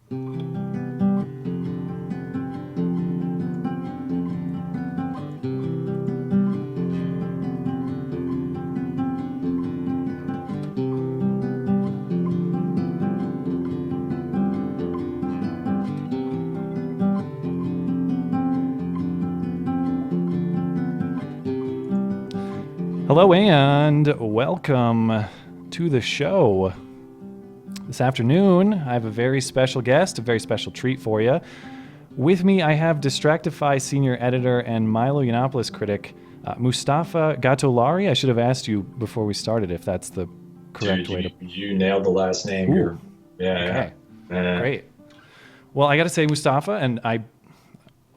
Hello and welcome to the show. This afternoon, I have a very special guest, a very special treat for you. With me, I have Distractify senior editor and Milo Yiannopoulos critic, Mustafa Gatollari. I should have asked you before we started if that's the correct way to... You nailed the last name here. Okay. Yeah. Great. Well, I got to say Mustafa, and I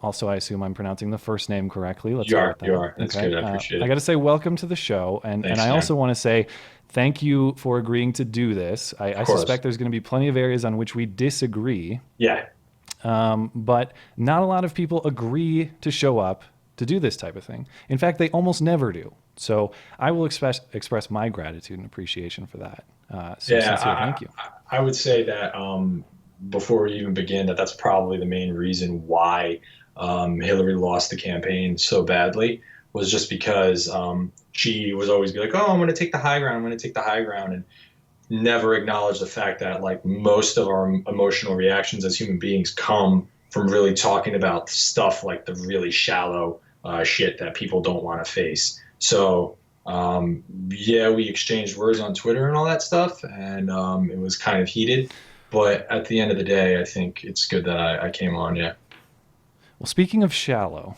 assume I'm pronouncing the first name correctly. You are. That's good. I appreciate it. I got to say welcome to the show. And I also want to say thank you for agreeing to do this. I suspect there's going to be plenty of areas on which we disagree. Yeah. But not a lot of people agree to show up to do this type of thing. In fact, they almost never do. So I will express my gratitude and appreciation for that. Sincere thank you. I would say that before we even begin, that's probably the main reason why Hillary lost the campaign so badly, was just because she was always be like, oh, I'm going to take the high ground, and never acknowledge the fact that like most of our emotional reactions as human beings come from really talking about stuff like the really shallow shit that people don't want to face. So we exchanged words on Twitter and all that stuff, and it was kind of heated. But at the end of the day, I think it's good that I came on. Yeah. Well, speaking of shallow,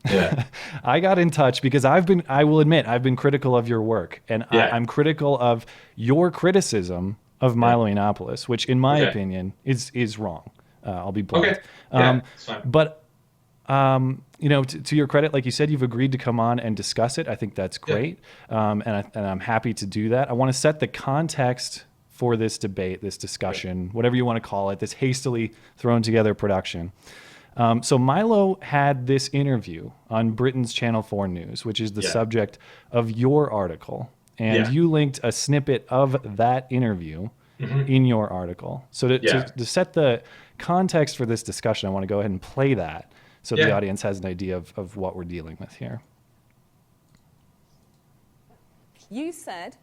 yeah, I got in touch because I will admit, I've been critical of your work, and I'm critical of your criticism of Milo Yiannopoulos, which in my opinion is wrong. I'll be blunt. Okay. Yeah, but to your credit, like you said, you've agreed to come on and discuss it. I think that's great. And I'm happy to do that. I want to set the context for this debate, this discussion, whatever you want to call it, this hastily thrown together production. So Milo had this interview on Britain's Channel 4 News, which is the subject of your article. And you linked a snippet of that interview in your article. So to set the context for this discussion, I want to go ahead and play that so the audience has an idea of what we're dealing with here. You said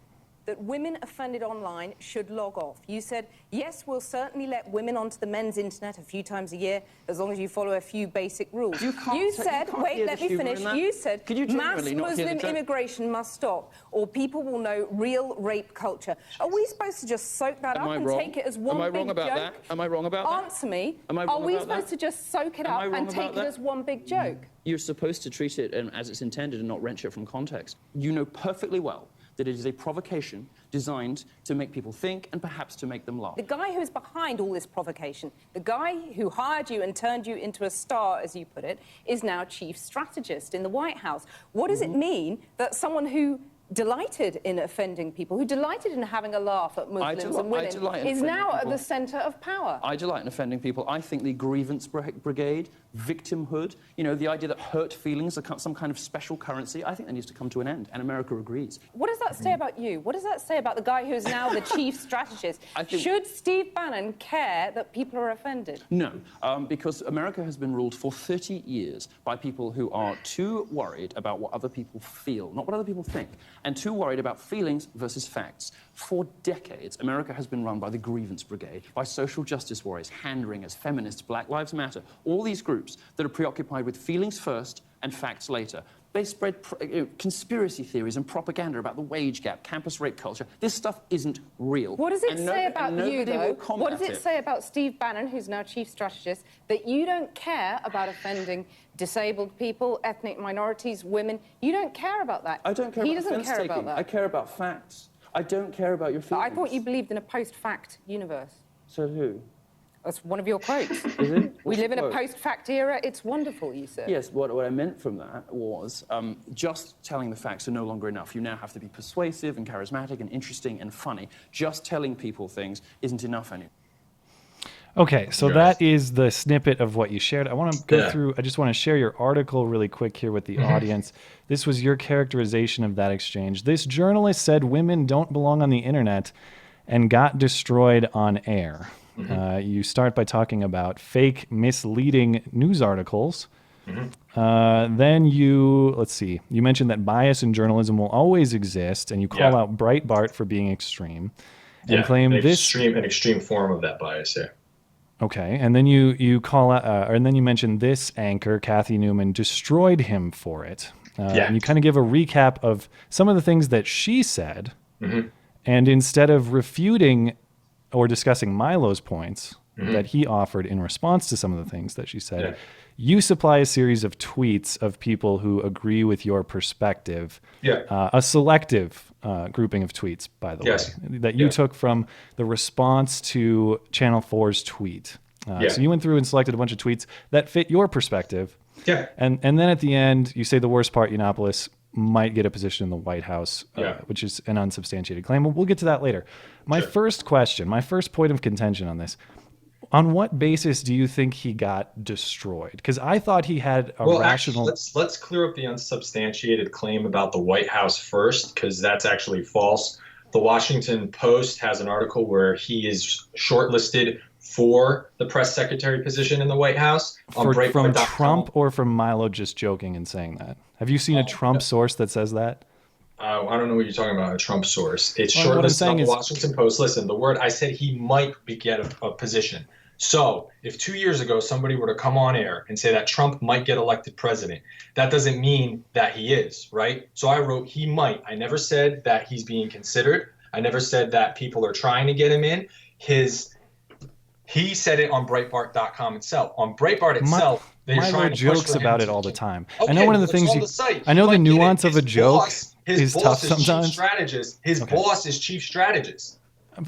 that women offended online should log off. You said, yes, we'll certainly let women onto the men's internet a few times a year, as long as you follow a few basic rules. You said, wait, let me finish. You said, mass Muslim immigration must stop, or people will know real rape culture. Are we supposed to just soak that up and take it as one big joke? Am I wrong about that? Answer me. Are we supposed to just soak it up and take it as one big joke? You're supposed to treat it as it's intended and not wrench it from context. You know perfectly well that it is a provocation designed to make people think and perhaps to make them laugh. The guy who is behind all this provocation, the guy who hired you and turned you into a star, as you put it, is now chief strategist in the White House. What does it mean that someone who delighted in offending people, who delighted in having a laugh at Muslims and women, is now at the centre of power? I delight in offending people. I think the grievance brigade, victimhood, the idea that hurt feelings are some kind of special currency, I think that needs to come to an end, and America agrees. What does that say about you? What does that say about the guy who is now the chief strategist? Should Steve Bannon care that people are offended? No, because America has been ruled for 30 years by people who are too worried about what other people feel, not what other people think, and too worried about feelings versus facts. For decades, America has been run by the grievance brigade, by social justice warriors, hand-wringers, feminists, Black Lives Matter, all these groups that are preoccupied with feelings first and facts later. They spread conspiracy theories and propaganda about the wage gap, campus rape culture. This stuff isn't real. What does it say about you, though? What does it say about Steve Bannon, who's now chief strategist, that you don't care about offending disabled people, ethnic minorities, women? You don't care about that. I don't care He about doesn't care about that. I care about facts. I don't care about your feelings. But I thought you believed in a post-fact universe. So who? That's one of your quotes. Is it? We live in a post-fact era. It's wonderful, you said. Yes, what I meant from that was just telling the facts are no longer enough. You now have to be persuasive and charismatic and interesting and funny. Just telling people things isn't enough anymore. Okay, so that is the snippet of what you shared. I want to go through, I just want to share your article really quick here with the audience. This was your characterization of that exchange. This journalist said women don't belong on the internet and got destroyed on air. You start by talking about fake, misleading news articles. Then let's see, you mentioned that bias in journalism will always exist, and you call out Breitbart for being extreme. And claim an extreme form of that bias, Okay, and then you call out, and then you mentioned this anchor, Kathy Newman, destroyed him for it. And you kind of give a recap of some of the things that she said, and instead of refuting or discussing Milo's points that he offered in response to some of the things that she said, you supply a series of tweets of people who agree with your perspective. A selective grouping of tweets, by the way, that you took from the response to Channel 4's tweet. So you went through and selected a bunch of tweets that fit your perspective. And then at the end, you say the worst part, Yiannopoulos might get a position in the White House, which is an unsubstantiated claim. We'll get to that later. My first question, my first point of contention on this, on what basis do you think he got destroyed? Because I thought he had a rational... Actually, let's clear up the unsubstantiated claim about the White House first, because that's actually false. The Washington Post has an article where he is shortlisted for the press secretary position in the White House. From Trump or from Milo just joking and saying that? Have you seen a Trump source that says that? I don't know what you're talking about, a Trump source. It's shortlisted on the Washington Post. Listen, the word I said he might get a position. So if 2 years ago somebody were to come on air and say that Trump might get elected president, that doesn't mean that he is, right? So I wrote he might. I never said that he's being considered. I never said that people are trying to get him in. He said it on Breitbart.com itself. On Breitbart itself, they're trying to jokes about it all the time. Okay, I know one of the things I know the nuance of a joke is tough sometimes. His boss is chief strategist.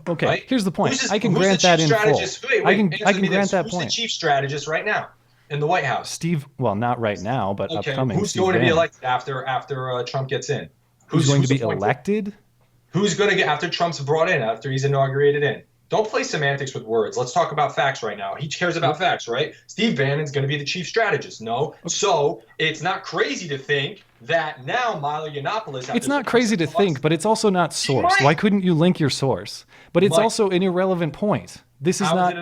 Okay, right? Here's the point. I can grant that in full. I can grant that point. Who's the chief strategist right now in the White House? Well, not right now, but upcoming. Who's going to be elected after Trump gets in? Who's going to be elected? Who's going to get after Trump's brought in, after he's inaugurated in? Don't play semantics with words. Let's talk about facts right now. He cares about facts, right? Steve Bannon's going to be the chief strategist. No. So it's not crazy to think that now Milo Yiannopoulos... It's not crazy to think, but it's also not sourced. Why couldn't you link your source? But it's also an irrelevant point. This is not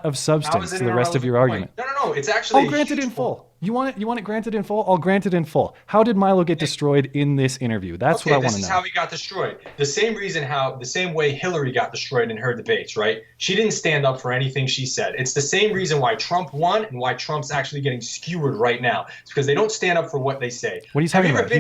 of substance to the rest of your argument. No. It's actually... I'll grant it in full. You want it granted in full? I'll grant it in full. How did Milo get destroyed in this interview? That's what I want to know. This is how he got destroyed. The same way Hillary got destroyed in her debates, right? She didn't stand up for anything she said. It's the same reason why Trump won and why Trump's actually getting skewered right now. It's because they don't stand up for what they say. What are you talking about?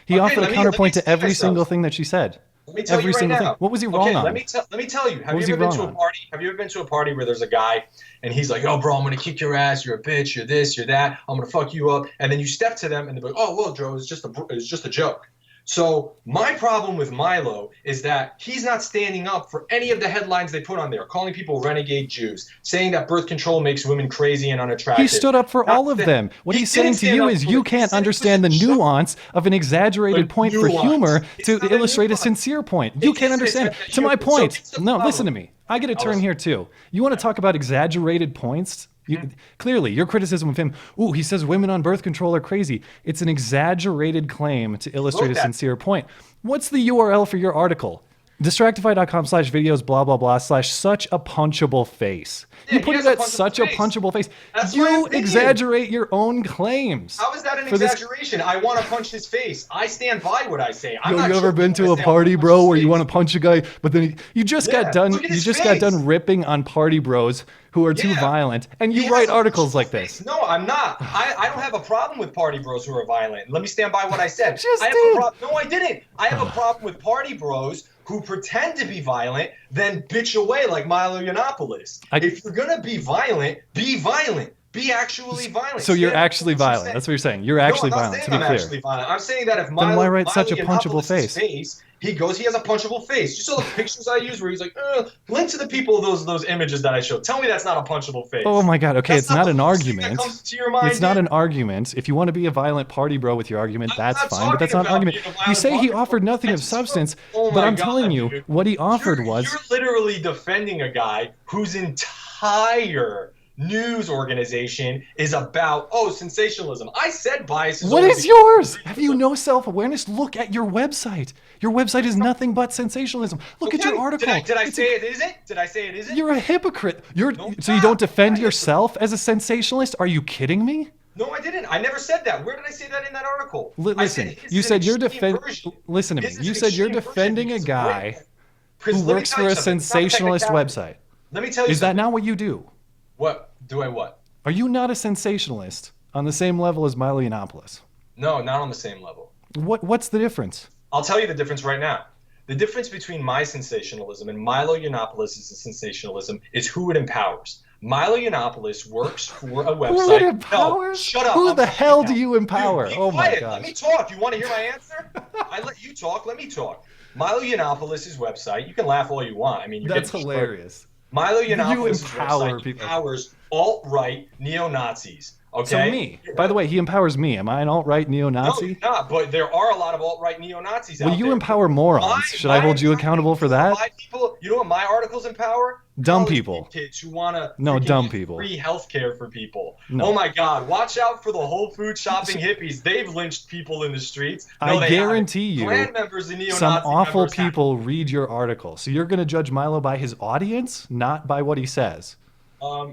He offered a counterpoint to every single thing that she said. Let me tell you right now. What was he wrong on? Let me tell you. Have you ever been to a party? Have you ever been to a party where there's a guy and he's like, "Oh, bro, I'm gonna kick your ass. You're a bitch. You're this. You're that. I'm gonna fuck you up." And then you step to them and they're like, "Oh, well, Joe, it's just a joke." So my problem with Milo is that he's not standing up for any of the headlines they put on there, calling people renegade Jews, saying that birth control makes women crazy and unattractive. He stood up for all of them. What he's saying to you is you can't understand the nuance of an exaggerated point for humor to illustrate a sincere point. You can't understand it. To my point. No, listen to me. I get a turn here too. You want to talk about exaggerated points? Clearly, your criticism of him, he says women on birth control are crazy. It's an exaggerated claim to illustrate a sincere point. What's the URL for your article? Distractify.com/videos, blah, blah, blah, /such a punchable face. You put it at such a punchable face. You exaggerate your own claims. How is that an exaggeration? I want to punch his face. I stand by what I say. You ever been to a party, bro, where you want to punch a guy, but then you just got done ripping on party bros who are too violent, and you write articles like this. No, I'm not. I don't have a problem with party bros who are violent. Let me stand by what I said. No, I didn't. I have a problem with party bros who pretend to be violent, then bitch away like Milo Yiannopoulos. If you're going to be violent, be violent. Be actually violent. So you're actually violent. That's what you're saying. You're actually violent, to be clear. Actually violent. I'm saying that if Milo, then why write such a punchable face? He has a punchable face. You saw the pictures I used where he's like, link to the people of those images that I showed. Tell me that's not a punchable face. Oh my God. Okay, it's not an argument. It's not an argument. If you want to be a violent party bro with your argument, that's fine, but that's not an argument. You say he offered nothing of substance, but I'm telling you, what he offered was... You're literally defending a guy whose entire news organization is about, sensationalism. I said bias is What always is yours? Have you no self-awareness? Look at your website. Your website is nothing but sensationalism. Look at your article. Did I say it isn't? Did I say it isn't? You're a hypocrite. So stop. you don't defend yourself as a sensationalist? Are you kidding me? No, I didn't. I never said that. Where did I say that in that article? Listen, you said you're Listen to me. You said you're defending a guy who works for a sensationalist website. Let me tell you Is that not what you do? What? Do I what? Are you not a sensationalist on the same level as Milo Yiannopoulos? No, not on the same level. What's the difference? I'll tell you the difference right now. The difference between my sensationalism and Milo Yiannopoulos' sensationalism is who it empowers. Milo Yiannopoulos works for a website. Who it empowers? No, shut up. Who the hell do you empower? Dude, oh my quiet. gosh. Let me talk. You want to hear my answer? I let you talk. Let me talk. Milo Yiannopoulos' website. You can laugh all you want. I mean, That's hilarious. Milo Yiannopoulos' empower website people. empowers alt-right neo-Nazis. Okay. So me. By the way, he empowers me. Am I an alt-right neo-Nazi? No, you're not. But there are a lot of alt-right neo-Nazis out there. Well, you empower morons. Should I hold you accountable for that? You know what my articles empower? Dumb College people. Kids who want to dumb people. Free healthcare for people. No. Oh my God! Watch out for the Whole Food shopping hippies. They've lynched people in the streets. No, I guarantee you, Klan members and neo-Nazi some awful members people read your article. So you're going to judge Milo by his audience, not by what he says.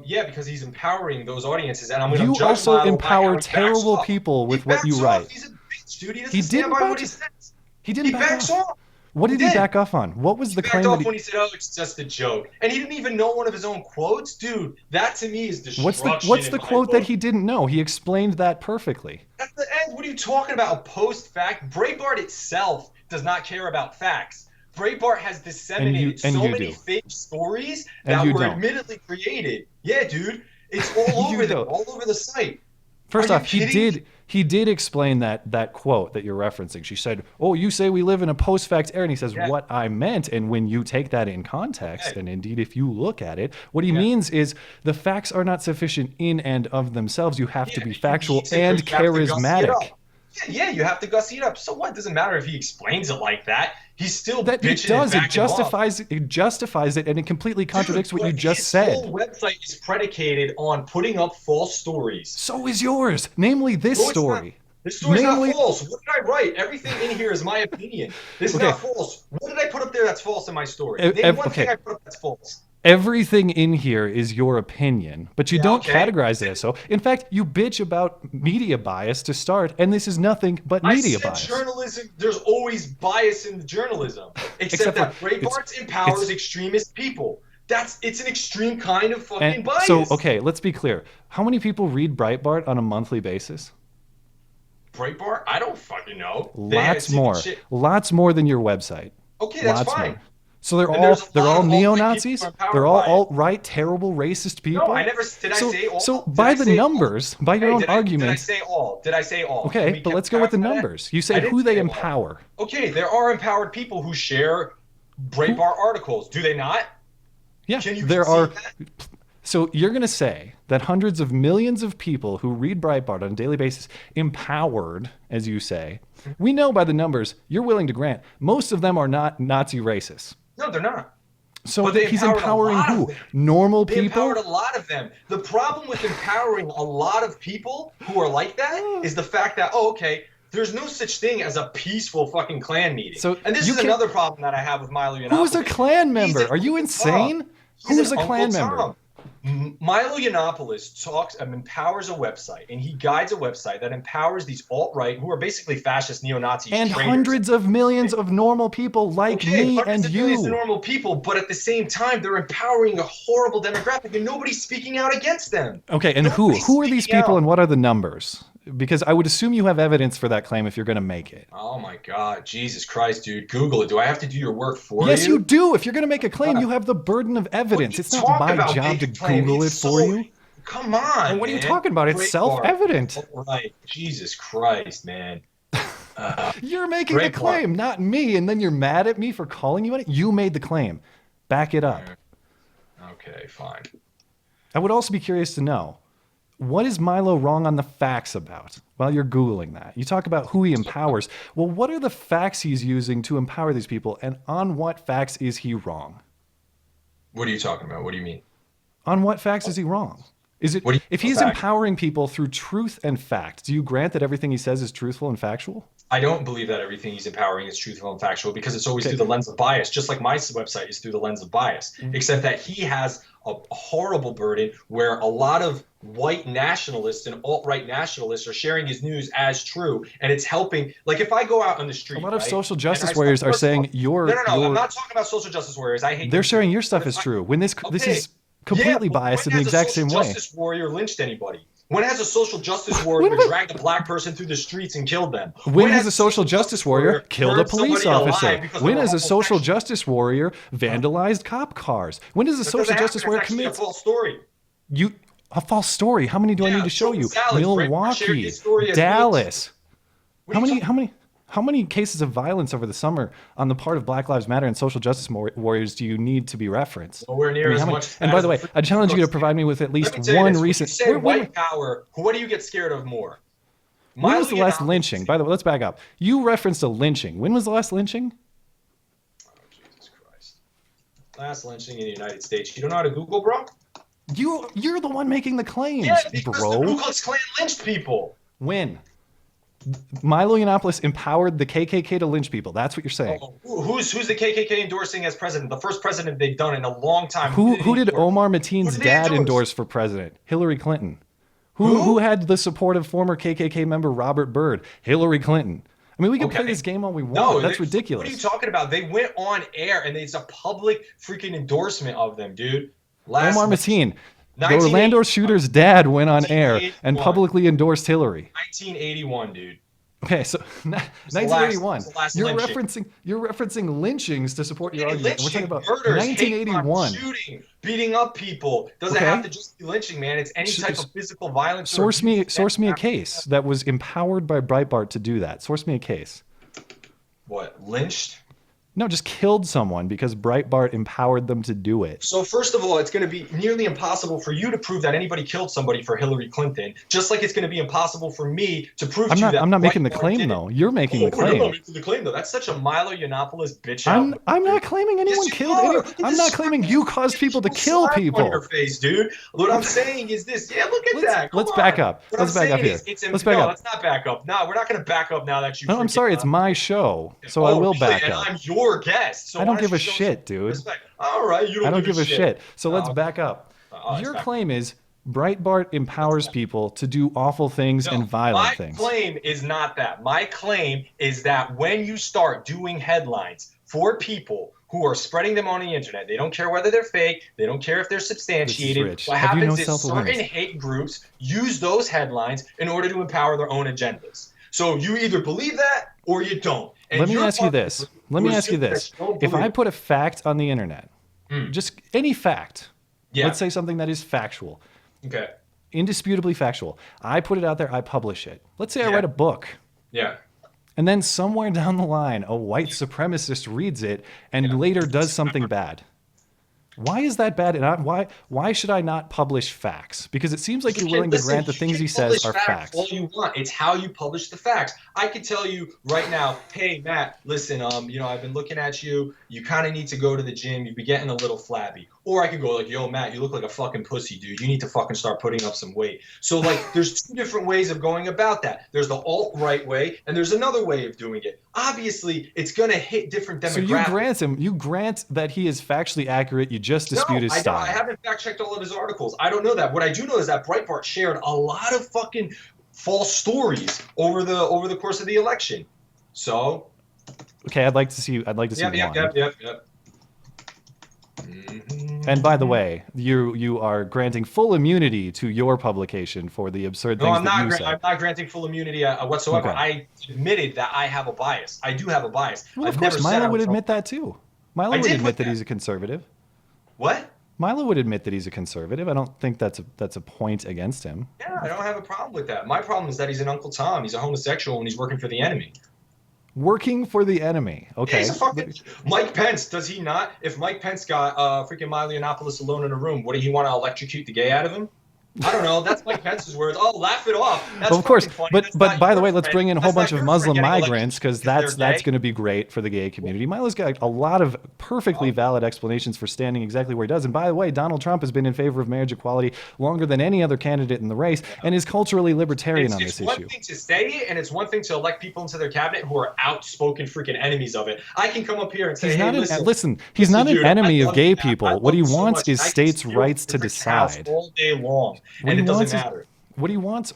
Yeah, because he's empowering those audiences, and I'm going to judge You also Milo by how empower he backs terrible off. people with He what you backs write. off. He's a bitch, dude. He doesn't He stand didn't by back. what he says. He didn't He back backs off. off. What did he back off on? What was the He claim backed off that when he said, "Oh, it's just a joke," and he didn't even know one of his own quotes, dude. That to me is destruction. What's the in my quote book. that he didn't know? He explained that perfectly. At the end, what are you talking about? A post-fact? Breitbart itself does not care about facts. Breitbart has disseminated so many fake stories that were admittedly created. Yeah, dude. It's all over there, all over the site. First off, he did explain that quote that you're referencing. She said, "Oh, you say we live in a post-fact era," and he says, "What I meant." And when you take that in context, and indeed if you look at it, what he means is the facts are not sufficient in and of themselves. You have to be factual and charismatic. Yeah, you have to gussy it up. So what? It doesn't matter if he explains it like that. He's still that bitching. It does. It justifies it, and it completely contradicts what you just said. His whole website is predicated on putting up false stories. So is yours, namely this story. This story's not false. What did I write? Everything in here is my opinion. This is not false. What did I put up there that's false in my story? Name one thing I put up that's false. Everything in here is your opinion, but you don't categorize it as so. In fact, you bitch about media bias to start, and this is nothing but media bias. Journalism, there's always bias in journalism, except that Breitbart empowers extremist people. It's an extreme kind of fucking bias. So, okay, let's be clear. How many people read Breitbart on a monthly basis? Breitbart? I don't fucking know. Lots more. Lots more than your website. Okay, that's fine. More. So they're all neo-Nazis? They're all alt-right, terrible, racist people? No, I never did. I say all? So by the numbers, by your own argument... Did I say all? Did I say all? Okay, but let's go with the numbers. You say who they empower. Okay, there are empowered people who share Breitbart articles. Do they not? Yeah, Can you there are... that? So you're going to say that hundreds of millions of people who read Breitbart on a daily basis, empowered, as you say, we know by the numbers, you're willing to grant, most of them are not Nazi racists. No, they're not. So he's empowering who? Normal people? They empowered a lot of them. The problem with empowering a lot of people who are like that is the fact that, there's no such thing as a peaceful fucking Klan meeting. And this is another problem that I have with Milo Yiannopoulos. Who's a Klan member? Are you insane? Who's a Klan member? Milo Yiannopoulos empowers a website, and he guides a website that empowers these alt-right, who are basically fascist neo-Nazis, and hundreds of millions of normal people like me and you. Millions of normal people, but at the same time, they're empowering a horrible demographic, and nobody's speaking out against them. Okay, and who are these people, and what are the numbers? Because I would assume you have evidence for that claim if you're going to make it. Oh my God, Jesus Christ, dude. Google it. Do I have to do your work for you? Yes, you do. If you're going to make a claim, you have the burden of evidence. It's not my job to Google it for you. Come on, and what are you talking about? It's self-evident. Right. Jesus Christ, man. You're making the claim, not me, and then you're mad at me for calling you on it? You made the claim. Back it up. Okay, fine. I would also be curious to know, what is Milo wrong on the facts about? While you're Googling that, you talk about who he empowers. Well, what are the facts he's using to empower these people, and on what facts is he wrong? What are you talking about? What do you mean? On what facts is he wrong? Is it What do you if mean he's fact? empowering people through truth and fact? Do you grant that everything he says is truthful and factual? I don't believe that everything he's empowering is truthful and factual because it's always Okay. through the lens of bias, just like my website is through the lens of bias, except that he has a horrible burden where a lot of white nationalists and alt-right nationalists are sharing his news as true, and it's helping. Like if I go out on the street, A lot of right, social and justice I warriors are first of all- saying your no, I'm your not talking about social justice warriors. I hate they're them too. sharing your stuff But is true. When this okay. is completely Yeah, but biased in when the has a exact social same way. justice warrior lynched anybody? When has a social justice warrior dragged a black person through the streets and killed them? When has a social justice warrior killed a burned police somebody alive officer? because When they were has a social homosexual? justice warrior vandalized cop cars? When does a That social doesn't justice happen. warrior It's actually commit a false story. a false story? How many do I Yeah, need to show so you? salads, Brett shared Milwaukee, his story as Dallas. What How are you many talking- how many cases of violence over the summer on the part of Black Lives Matter and social justice warriors do you need to be referenced? Nowhere near as how many? much And by as the the way, I challenge you to provide me with at Let least me tell you one this. When you recent. say When white power, what do you get scared of more? was the Milo last Yiannopoulos- lynching? By the way, let's back up. You referenced a lynching. When was the last lynching? Oh, Jesus Christ. Last lynching in the United States. You don't know how to Google, bro? You're the one making the claims, Yeah, because bro. the Ku Klux Klan lynched people. When? Milo Yiannopoulos empowered the KKK to lynch people. That's what you're saying. Oh, who's the KKK endorsing as president? The first president they've done in a long time. Who they did endorse? Omar Who Mateen's did they dad endorse for president? Hillary Clinton. Who had the support of former KKK member Robert Byrd? Hillary Clinton. I mean, we can play Okay. this game all we want. No, That's What are you ridiculous. talking about? They went on air and it's a public freaking endorsement of them, dude. Omar Mateen, the 1980 Orlando shooter's dad, went on air and 1981. publicly endorsed Hillary. 1981, dude. Okay, so the 1981. last You're lynching. referencing lynchings to support your argument. We're talking about murders, 1981. hate crime, shooting, beating up people. Doesn't Okay. have to just be lynching, man. It's any type of physical violence. or Source me abuse. a case that was empowered by Breitbart to do that. Source me a case. What, lynched? No, just killed someone because Breitbart empowered them to do it. So first of all, it's going to be nearly impossible for you to prove that anybody killed somebody for Hillary Clinton, just like it's going to be impossible for me to prove to you that I'm not making the Breitbart claim did it. though. You're making the Oh, claim. you're not making the claim though. That's such a Milo Yiannopoulos bitch I'm out. not claiming anyone Yes, you killed are. anyone. Look at I'm this not claiming you caused people to kill slap on people. your face, dude. What I'm saying is this. Yeah, look at that. Come let's back on. up. What Let's I'm back up saying here. is Let's back up. Let's not back up. No, we're not going to back up now that you. No, I'm freaking, sorry. It's my show, so I will really? back And up. I'm your guest. So I don't why give you a show shit, some dude. respect? All right, you don't. I don't give a shit. So let's Oh, back up. let's Your back up. claim is Breitbart empowers people to do awful things and violent things. My claim is not that. My claim is that when you start doing headlines for people who are spreading them on the internet, they don't care whether they're fake, they don't care if they're substantiated. rich. What Have you happens no is self-awareness? certain hate groups use those headlines in order to empower their own agendas. So you either believe that or you don't. And Let me you're ask you part of this. the group Let me who ask you assume this. that you don't If believe I it. put a fact on the internet, just any fact, Yeah. let's say something that is factual, Okay. indisputably factual. I put it out there, I publish it. Let's say I Yeah. write a book. Yeah. And then somewhere down the line, a white supremacist reads it and later does something bad. Why is that bad? And why should I not publish facts? Because it seems like you're willing to grant the things he says are facts. All you want. It's how you publish the facts. I could tell you right now, hey Matt, listen, I've been looking at you. You kind of need to go to the gym. You've been getting a little flabby. Or I could go like, yo, Matt, you look like a fucking pussy, dude. You need to fucking start putting up some weight. So like, there's two different ways of going about that. There's the alt-right way, and there's another way of doing it. Obviously, it's gonna hit different demographics. So you grant that he is factually accurate. You just dispute his style. I haven't fact checked all of his articles. I don't know that. What I do know is that Breitbart shared a lot of fucking false stories over the course of the election. So, Okay, I'd like to see one. Yep. And by the way, you are granting full immunity to your publication for the absurd No, things I'm that you not. said. I'm not granting full immunity whatsoever. Okay. I admitted that I have a bias. I do have a bias. Well, I've of course, never said Milo I would was admit that too. Milo I would did admit put that that. he's a conservative. What? Milo would admit that he's a conservative. I don't think that's a point against him. Yeah, I don't have a problem with that. My problem is that he's an Uncle Tom. He's a homosexual and he's working for the enemy. Working for the enemy. Okay. He's a fucking Mike Pence. Does he not? If Mike Pence got freaking Milo Yiannopoulos alone in a room, wouldn't he want to electrocute the gay out of him? I don't know. That's Mike Pence's words. Oh, laugh it off. That's Of course, fucking funny. but That's but not by the your way, let's friend. bring in a whole That's not bunch of your friend Muslim getting migrants, because electrocuted that's gay. going to be great for the gay community. Milo's got a lot of perfectly valid explanations for standing exactly where he does. And by the way, Donald Trump has been in favor of marriage equality longer than any other candidate in the race, and is culturally libertarian on this It's one issue. thing to say it, and it's one thing to elect people into their cabinet who are outspoken freaking enemies of it. I can come up here and say, He's hey, not listen, he's not an dude, I enemy of love gay you, man. I people. love What he you so wants much, is and I can states' steal rights from to the freaking house decide. all day long, What and he it doesn't wants is matter.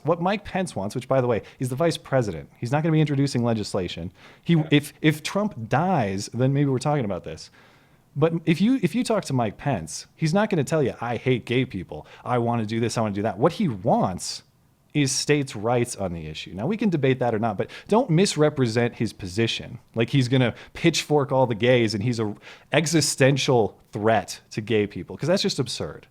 what Mike Pence wants, which by the way, he's the vice president. He's not going to be introducing legislation. If Trump dies, then maybe we're talking about this. But if you talk to Mike Pence, he's not going to tell you, I hate gay people. I want to do this, I want to do that. What he wants is states' rights on the issue. Now, we can debate that or not, but don't misrepresent his position. Like he's going to pitchfork all the gays and he's a existential threat to gay people, because that's just absurd.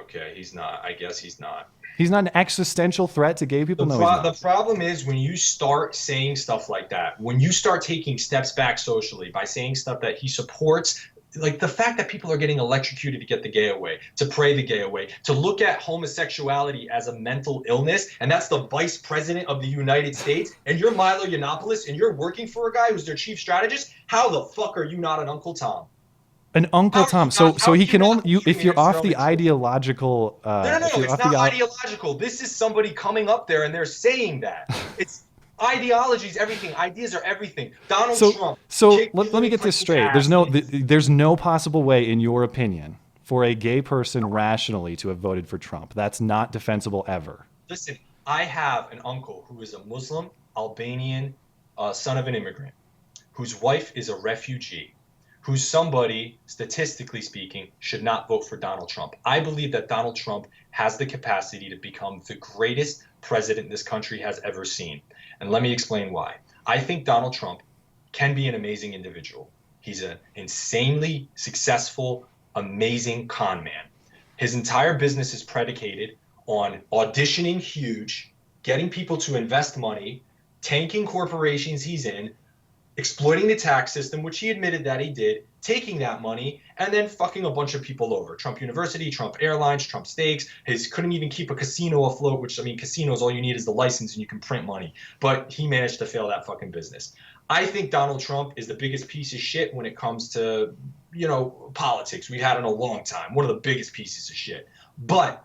Okay, he's not. I guess he's not. He's not an existential threat to gay people? No, he's not. The problem is when you start saying stuff like that, when you start taking steps back socially by saying stuff that he supports, like the fact that people are getting electrocuted to get the gay away, to pray the gay away, to look at homosexuality as a mental illness, and that's the vice president of the United States, and you're Milo Yiannopoulos, and you're working for a guy who's their chief strategist, how the fuck are you not an Uncle Tom? An Uncle Tom. So he can only if you're off the ideological. No, it's not ideological. This is somebody coming up there and they're saying that. It's ideologies, everything. Ideas are everything. Donald Trump. So let me get this straight. There's no possible way, in your opinion, for a gay person rationally to have voted for Trump. That's not defensible ever. Listen, I have an uncle who is a Muslim, Albanian, son of an immigrant, whose wife is a refugee, who's somebody, statistically speaking, should not vote for Donald Trump. I believe that Donald Trump has the capacity to become the greatest president this country has ever seen. And let me explain why. I think Donald Trump can be an amazing individual. He's an insanely successful, amazing con man. His entire business is predicated on auditioning huge, getting people to invest money, tanking corporations he's in, exploiting the tax system, which he admitted that he did, taking that money, and then fucking a bunch of people over. Trump University, Trump Airlines, Trump Steaks. Couldn't even keep a casino afloat, which, I mean, casinos, all you need is the license and you can print money. But he managed to fail that fucking business. I think Donald Trump is the biggest piece of shit when it comes to, politics. We've had in a long time. One of the biggest pieces of shit. But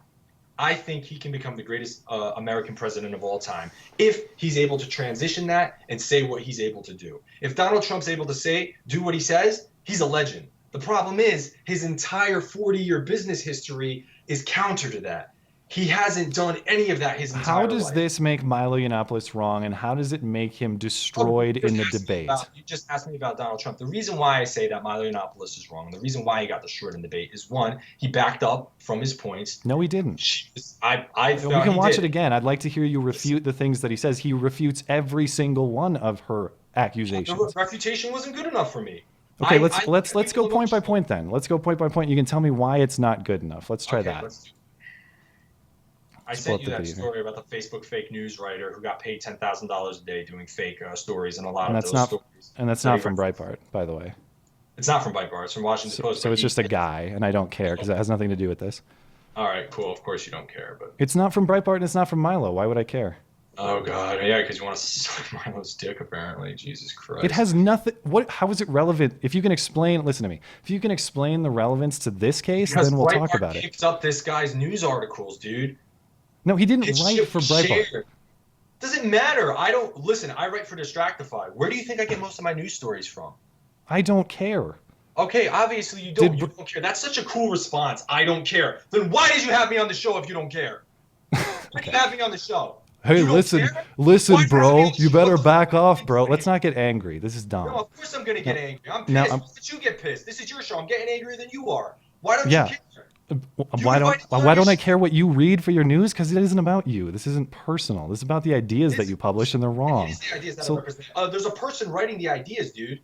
I think he can become the greatest American president of all time if he's able to transition that and say what he's able to do. If Donald Trump's able to do what he says, he's a legend. The problem is his entire 40-year business history is counter to that. He hasn't done any of that his entire life. How does this make Milo Yiannopoulos wrong, and how does it make him destroyed in the debate? You just asked me about Donald Trump. The reason why I say that Milo Yiannopoulos is wrong, and the reason why he got destroyed in the debate is, one, he backed up from his points. No, he didn't. We can watch it again. I'd like to hear you refute the things that he says. He refutes every single one of her accusations. The refutation wasn't good enough for me. Okay, let's go point by point then. Let's go point by point. You can tell me why it's not good enough. Let's try that. I sent you that story about the Facebook fake news writer who got paid $10,000 a day doing fake stories, and a lot of those stories. And that's not from Breitbart, by the way. It's not from Breitbart. It's from Washington Post. So it's just a guy, and I don't care because it has nothing to do with this. All right, cool. Of course you don't care, but it's not from Breitbart and it's not from Milo. Why would I care? Oh God, yeah, because you want to suck Milo's dick, apparently. Jesus Christ. It has nothing. How is it relevant? If you can explain, listen to me. If you can explain the relevance to this case, then we'll talk about it. Picked up this guy's news articles, dude. No, he didn't write for Breitbart. Doesn't matter. I write for Distractify. Where do you think I get most of my news stories from? I don't care. Okay, obviously you don't. You don't care. That's such a cool response. I don't care. Then why did you have me on the show if you don't care? Why did you have me on the show? Hey, listen, bro. You better back off, bro. Let's not get angry. This is dumb. No, of course I'm gonna get angry. I'm pissed. Why did you get pissed? This is your show. I'm getting angrier than you are. Why don't you care? Why don't I care what you read for your news? Because it isn't about you. This isn't personal. This is about the ideas that you publish, and they're wrong. It is the ideas that are represented. There's a person writing the ideas, dude.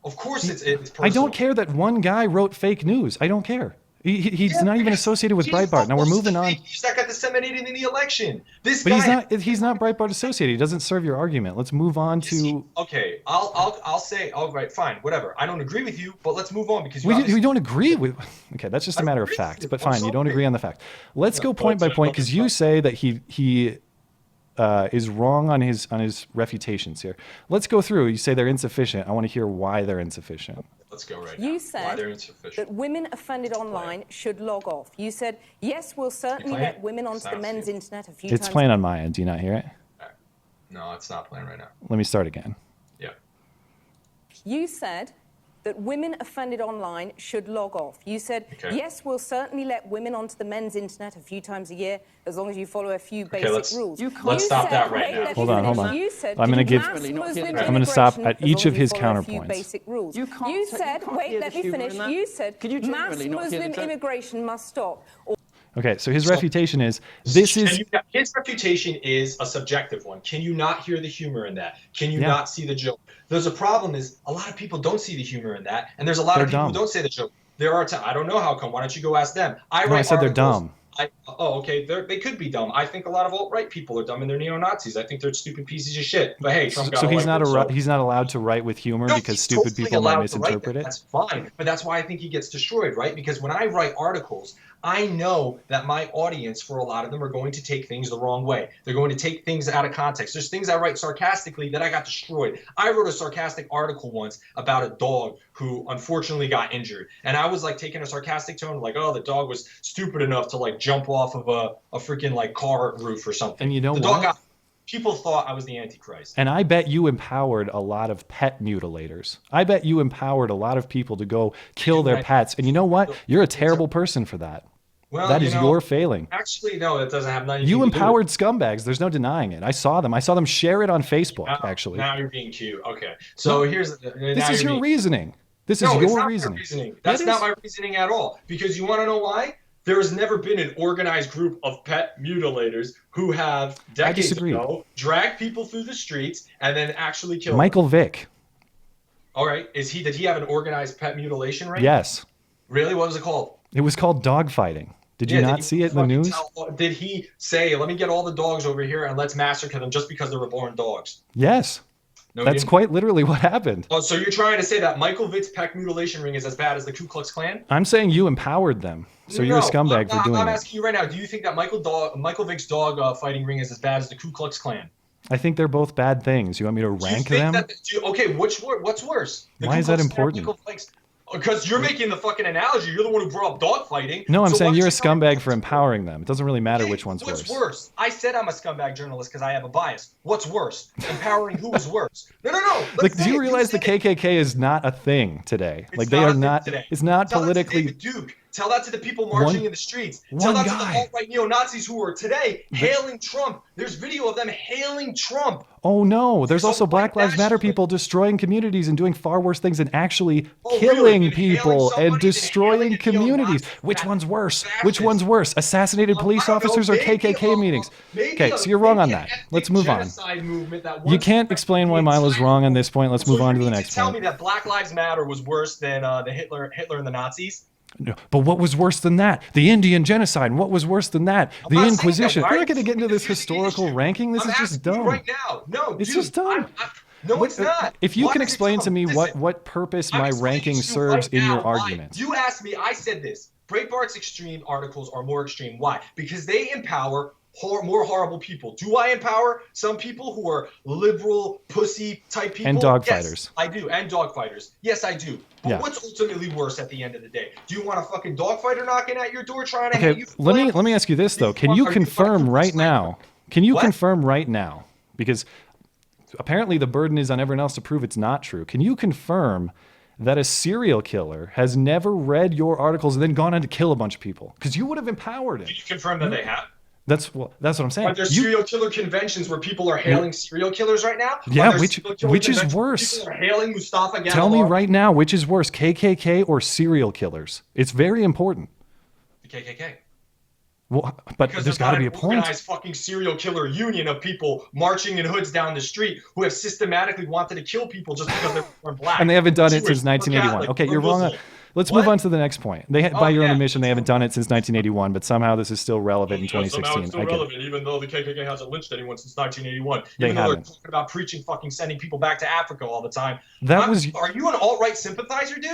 Of course it's personal. I don't care that one guy wrote fake news. I don't care. He's not even associated with Breitbart. Now we're moving on. He's not got disseminated in the election. This But guy. he's not Breitbart associated. He doesn't serve your argument. Let's move on to. Okay, I'll say, all right, fine, whatever. I don't agree with you, but let's move on because We don't agree with. Okay, that's just a matter of fact. But fine, you don't agree on the fact. Let's go point by point because you say that he is wrong on his refutations here. Let's go through. You say they're insufficient. I want to hear why they're insufficient. Let's go right now. You Why said they're insufficient. that women offended online should log off. You said, yes, we'll certainly playing let it? women onto It's the not men's you. internet a few times. It's playing on my end. Do you not hear it? No, it's not playing right now. Let me start again. Yeah. You said that women offended online should log off. You said, Okay. yes, we'll certainly let women onto the men's internet a few times a year, as long as you follow a few basic rules. let's stop that right now. Hold on. You said, I'm gonna give- mass Muslim I'm gonna stop immigration, at as each long of as you his follow a few counterpoints. basic rules. You can't You say- said, you can't wait, hear let the me humour finish. in that. You said, Could you mass genuinely not hear the Muslim joke? immigration must stop. Okay, so his refutation is this is. His reputation is a subjective one. Can you not hear the humor in that? Can you not see the joke? There's a problem is a lot of people don't see the humor in that, and there's a lot They're of people dumb. who don't say the joke. There are I don't know how come. Why don't you go ask them? I said they're dumb. Okay, they could be dumb. I think a lot of alt-right people are dumb and they're neo-Nazis. I think they're stupid pieces of shit. But hey, Trump got So he's elected, he's not allowed to write with humor No, because he's stupid totally people might allowed to write misinterpret that. it. That's fine, but that's why I think he gets destroyed, right? Because when I write articles, I know that my audience, for a lot of them, are going to take things the wrong way. They're going to take things out of context. There's things I write sarcastically that I got destroyed. I wrote a sarcastic article once about a dog who unfortunately got injured, and I was like taking a sarcastic tone, like, "Oh, the dog was stupid enough to like jump off of a freaking like car roof or something." And you know the what? dog got. People thought I was the Antichrist. And I bet you empowered a lot of pet mutilators. I bet you empowered a lot of people to go kill their pets. And you know what? You're a terrible person for that. Well, that is your failing. Actually, no, it doesn't have nothing. You empowered scumbags. There's no denying it. I saw them. I saw them share it on Facebook, actually. Now you're being cute. Okay. So here's This is your reasoning. This is it's your not reasoning. my reasoning. That's not my reasoning at all. Because you want to know why? There has never been an organized group of pet mutilators who have decades ago dragged people through the streets and then actually killed Michael Vick. All right. Did he have an organized pet mutilation ring? Yes. Really? What was it called? It was called dogfighting. Did you not see it in the news? Did he say, let me get all the dogs over here and let's massacre them just because they were born dogs? Yes. No, that's quite literally what happened. Oh, so you're trying to say that Michael Vick's pet mutilation ring is as bad as the Ku Klux Klan? I'm saying you empowered them. So you're a scumbag for doing it. I'm asking you right now, do you think that Michael Vick's dog fighting ring is as bad as the Ku Klux Klan? I think they're both bad things. You want me to rank them? Okay, what's worse? Why is that important? Because you're making the fucking analogy. You're the one who brought up dog fighting. No, I'm saying you're a scumbag for empowering them. It doesn't really matter which one's worse. What's worse? I said I'm a scumbag journalist because I have a bias. What's worse? Empowering who is worse? No. Like, do you realize the KKK is not a thing today? Like, they are not. It's not politically. Duke. Tell that to the people marching in the streets. Tell that to the alt-right neo-Nazis who are today hailing Trump. There's video of them hailing Trump. Oh, no. There's also Black Lives Matter people destroying communities and doing far worse things and actually killing people and destroying communities. Which one's worse? Which one's worse? Assassinated police officers or KKK meetings? Okay, so you're wrong on that. Let's move on. You can't explain why Milo's wrong on this point. Let's move on to the next point. Tell me that Black Lives Matter was worse than the Hitler and the Nazis? No, but what was worse than that? The Indian genocide. What was worse than that? The Inquisition. We're not going to get into this historical ranking. This is just dumb. Right now. No, it's just dumb. No, it's not. If you can explain to me what purpose my ranking serves in your argument. You asked me, I said this. Breitbart's extreme articles are more extreme. Why? Because they empower more horrible people. Do I empower some people who are liberal, pussy type people? And dog fighters. Yes, I do. And dog fighters. Yes, I do. But what's ultimately worse at the end of the day? Do you want a fucking dog fighter knocking at your door trying to hit you? Let me ask you this though. Can you confirm right now? Can you confirm right now? Because apparently the burden is on everyone else to prove it's not true. Can you confirm that a serial killer has never read your articles and then gone on to kill a bunch of people? Because you would have empowered him. Can you confirm that they have? That's what I'm saying. Are there serial killer conventions where people are hailing serial killers right now? Yeah, which is worse? People are hailing Mustafa. Tell me right now, which is worse, KKK or serial killers? It's very important. The KKK. Well, but there's got to be a point. Organized fucking serial killer union of people marching in hoods down the street who have systematically wanted to kill people just because they're black. And they haven't done it since 1981. Okay, you're wrong. let's What? move on to the next point. They by your own yeah. admission, they haven't done it since 1981, but somehow this is still relevant in Somehow 2016. it's still I get it. relevant, even though the KKK hasn't lynched anyone since 1981. They Even though haven't. they're talking about preaching fucking sending people back to Africa all the time. That was. Are you an alt-right sympathizer, dude?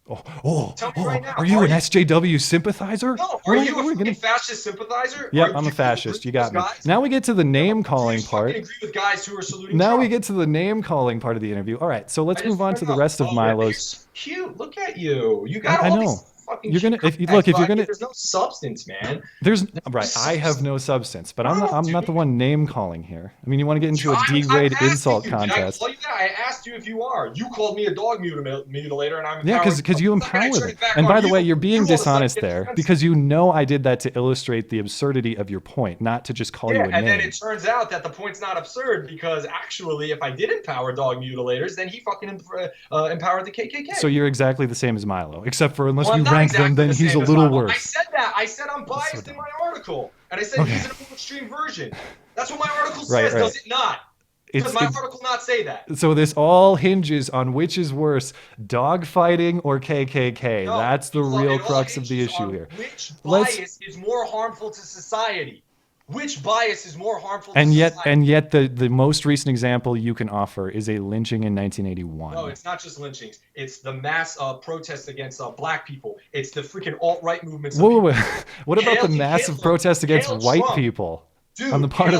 Tell me right now. Are you an SJW sympathizer? No. Are you a fucking fascist sympathizer? Yep, Are I'm a you fascist. You got me. guys? Now we get to the name Do calling you part. fucking agree with guys who are saluting Now Trump? we get to the name calling part of the interview. All right, so let's move on to the rest of Milo's. Cute. Look at you. You got I all know. these fucking You're gonna cute if you're contacts, gonna. There's no substance, man. There's right. I have no substance, but I'm not the one name calling here. I mean, you want to get into a D-grade insult contest? Did I call you that? I asked you if you are. You called me a dog mutilator, and I'm Yeah, because you empower them. And by the way, you're being dishonest there because you know I did that to illustrate the absurdity of your point, not to just call you a name. And then it turns out that the point's not absurd because actually, if I did empower dog mutilators, then he fucking empowered the KKK. So you're exactly the same as Milo, except for unless Well, we I'm not rank exactly them, then the he's a same as little Milo. worse. I said that. I said I'm biased in my article, and I said he's an extreme version. That's what my article says. Does it not? Does my article not say that? So this all hinges on which is worse, dogfighting or KKK. No, That's the real it all crux of the hinges issue on here. Which bias is more harmful to society? Which bias is more harmful to society? And yet the most recent example you can offer is a lynching in 1981. No, it's not just lynchings. It's the mass protests against black people. It's the freaking alt-right movements. Whoa. What about the massive Hitler, protests against white Trump. people? Dude, on the part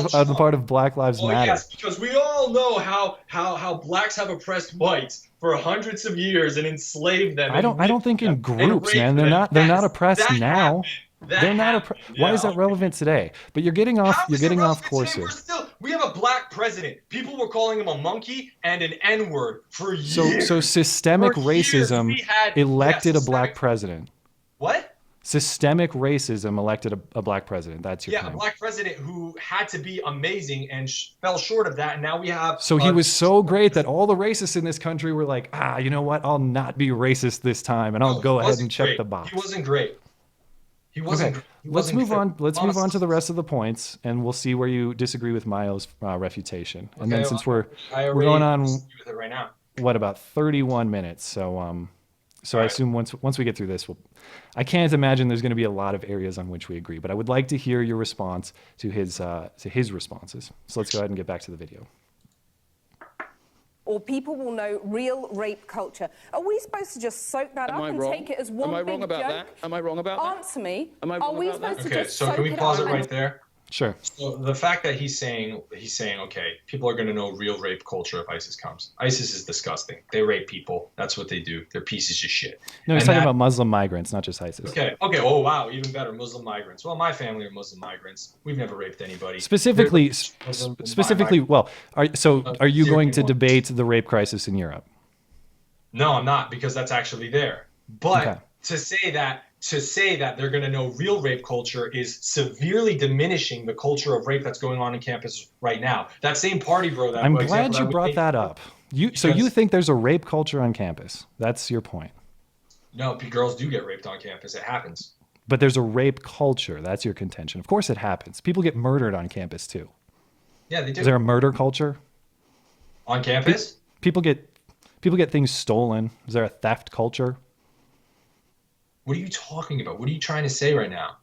of Black Lives Matter. Yes, because we all know how blacks have oppressed whites for hundreds of years and enslaved them. I don't think in groups, man. They're not oppressed now. They're not oppressed. Why is that relevant today? But you're getting off course here. We have a black president. People were calling him a monkey and an N-word for years. So systemic racism elected a black president. What? Systemic racism elected a black president. That's your claim. A black president who had to be amazing and fell short of that. And now we have. So he was so great that all the racists in this country were like, you know what? I'll not be racist this time, and I'll go ahead and check the box. He wasn't great. He wasn't. Okay. Let's move on. Let's move on to the rest of the points, and we'll see where you disagree with Milo's refutation. And then since we're going on, right now. What about 31 minutes? So I assume once we get through this, I can't imagine there's going to be a lot of areas on which we agree, but I would like to hear your response to his responses. So let's go ahead and get back to the video. Or people will know real rape culture. Are we supposed to just soak that up and take it as one big joke? Am I wrong about that? Am I wrong about that? Answer me. Am I wrong Are we about that? supposed to just soak it up? So can we pause it right there? Sure. So the fact that he's saying, okay, people are going to know real rape culture if ISIS comes. ISIS is disgusting. They rape people. That's what they do. They're pieces of shit. No, he's talking about Muslim migrants, not just ISIS. Okay. Oh, wow. Even better. Muslim migrants. Well, my family are Muslim migrants. We've never raped anybody. Specifically, well, are you going to debate the rape crisis in Europe? No, I'm not, because that's actually there. But to say that they're going to know real rape culture is severely diminishing the culture of rape that's going on in campus right now. That same party, bro. I'm glad you brought that up. So you think there's a rape culture on campus? That's your point. No, girls do get raped on campus. It happens. But there's a rape culture. That's your contention. Of course it happens. People get murdered on campus too. Yeah, they do. Is there a murder culture? On campus? People get things stolen. Is there a theft culture? What are you talking about? What are you trying to say right now?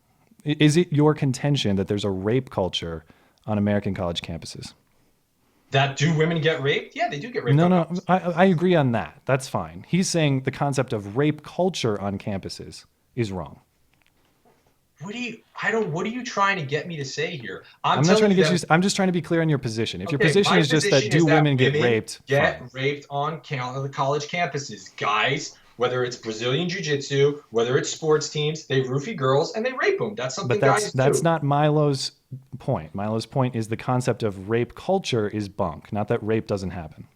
Is it your contention that there's a rape culture on American college campuses? That do women get raped? Yeah, they do get raped. No, I agree on that. That's fine. He's saying the concept of rape culture on campuses is wrong. What are you trying to get me to say here? I'm not trying to get you. I'm just trying to be clear on your position. If your position is just that women get raped? Get raped on the college campuses, guys. Whether it's Brazilian jiu-jitsu, whether it's sports teams, they roofie girls and they rape them. That's something guys do. That's not Milo's point. Milo's point is the concept of rape culture is bunk, not that rape doesn't happen.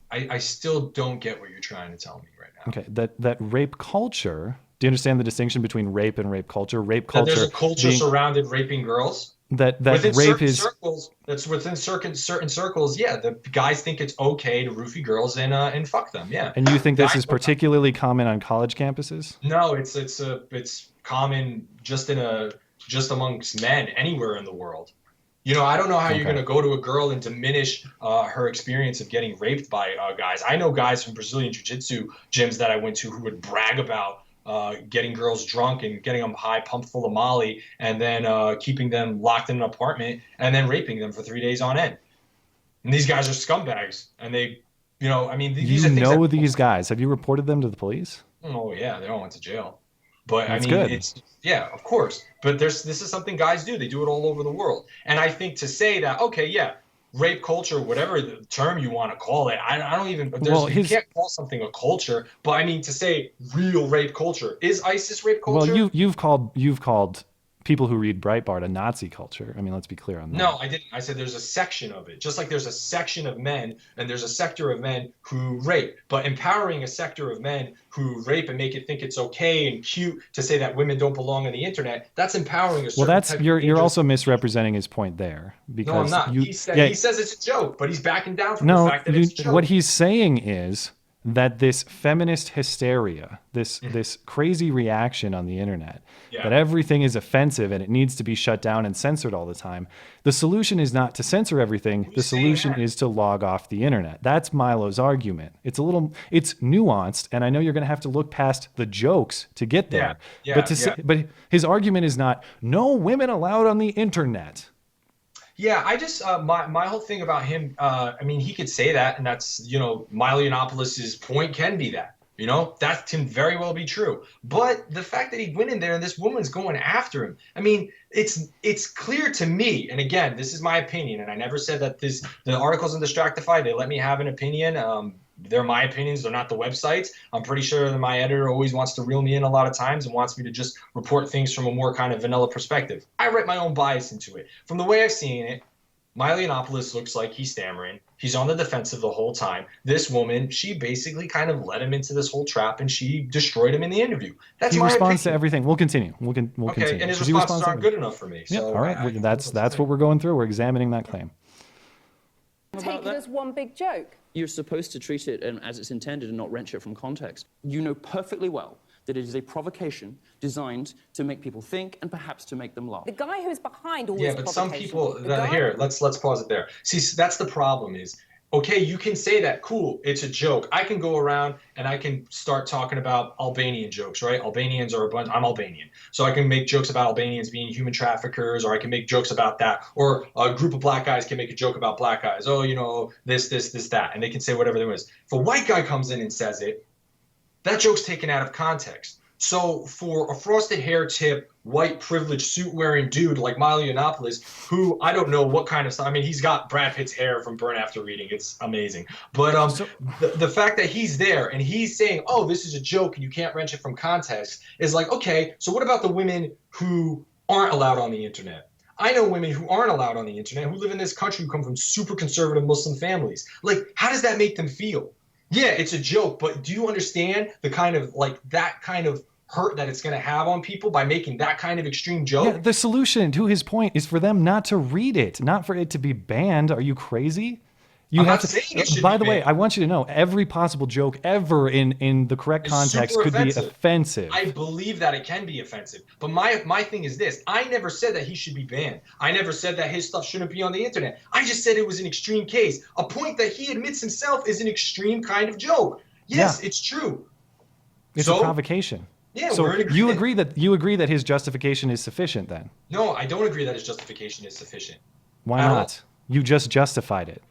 I still don't get what you're trying to tell me right now. Okay, that rape culture. Do you understand the distinction between rape and rape culture? Rape culture. There's a culture surrounded raping girls. That within rape is circles. That's within certain circles. Yeah, the guys think it's okay to roofie girls and fuck them. Yeah. And you think this is particularly common on college campuses? No, it's common just amongst men anywhere in the world. You know, I don't know how you're going to go to a girl and diminish her experience of getting raped by guys. I know guys from Brazilian Jiu-Jitsu gyms that I went to who would brag about getting girls drunk and getting them high, pumped full of Molly, and then keeping them locked in an apartment and then raping them for 3 days on end. And these guys are scumbags. And they, you know, I mean, these are things that, these guys. Have you reported them to the police? Oh, yeah, they all went to jail. But That's I mean, good. yeah, of course. But this is something guys do. They do it all over the world. And I think to say that, okay, yeah, rape culture, whatever the term you want to call it, I don't even, you can't call something a culture. But I mean, to say real rape culture, is ISIS rape culture? Well, you've called people who read Breitbart a Nazi culture. I mean, let's be clear on that. No, I didn't. I said there's a section of it. Just like there's a section of men and there's a sector of men who rape. But empowering a sector of men who rape and make it think it's okay and cute to say that women don't belong on the internet, that's empowering a certain type of you're also misrepresenting his point there. Because no, I'm not. He says it's a joke, but he's backing down from the fact that it's a joke. What he's saying is that this feminist hysteria, this crazy reaction on the internet, that everything is offensive and it needs to be shut down and censored all the time. The solution is not to censor everything. The solution is to log off the internet. That's Milo's argument. It's nuanced, and I know you're going to have to look past the jokes to get there. But his argument is not no women allowed on the internet. Yeah, I just my whole thing about him. I mean, he could say that, and that's, you know, Milo Yiannopoulos' point can be that. You know, that can very well be true. But the fact that he went in there and this woman's going after him, I mean, it's clear to me. And again, this is my opinion, and I never said that the articles in Distractify, they let me have an opinion. They're my opinions. They're not the websites. I'm pretty sure that my editor always wants to reel me in a lot of times and wants me to just report things from a more kind of vanilla perspective. I write my own bias into it. From the way I've seen it, Milo Yiannopoulos looks like he's stammering. He's on the defensive the whole time. This woman, she basically kind of led him into this whole trap, and she destroyed him in the interview. That's my opinion. He responds to everything. We'll continue. We'll continue. And his responses aren't good enough for me. Yeah, so all right. That's what we're going through. We're examining that claim. Take it as one big joke. You're supposed to treat it as it's intended and not wrench it from context. You know perfectly well that it is a provocation designed to make people think and perhaps to make them laugh. The guy who's behind all this but some people here, let's pause it there. See, that's the problem is, okay, you can say that, cool, it's a joke. I can go around and I can start talking about Albanian jokes, right? Albanians are I'm Albanian. So I can make jokes about Albanians being human traffickers, or I can make jokes about that. Or a group of black guys can make a joke about black guys. Oh, you know, this, that. And they can say whatever there is. If a white guy comes in and says it, that joke's taken out of context. So for a frosted hair tip, white privileged suit wearing dude like Milo Yiannopoulos, who I don't know what kind of stuff, I mean, he's got Brad Pitt's hair from Burn After Reading. It's amazing. But the fact that he's there and he's saying, oh, this is a joke and you can't wrench it from context is like, okay, so what about the women who aren't allowed on the internet? I know women who aren't allowed on the internet who live in this country who come from super conservative Muslim families. Like, how does that make them feel? Yeah, it's a joke, but do you understand the kind of that kind of hurt that it's going to have on people by making that kind of extreme joke? Yeah, the solution to his point is for them not to read it, not for it to be banned. Are you crazy? I'm not saying it should By the be way, banned. I want you to know every possible joke ever in the correct context could be offensive. I believe that it can be offensive. But my thing is this. I never said that he should be banned. I never said that his stuff shouldn't be on the internet. I just said it was an extreme case. A point that he admits himself is an extreme kind of joke. Yes, it's true. It's a provocation. Yeah, so we're in agreement. you agree that his justification is sufficient then? No, I don't agree that his justification is sufficient. Why not? You just justified it.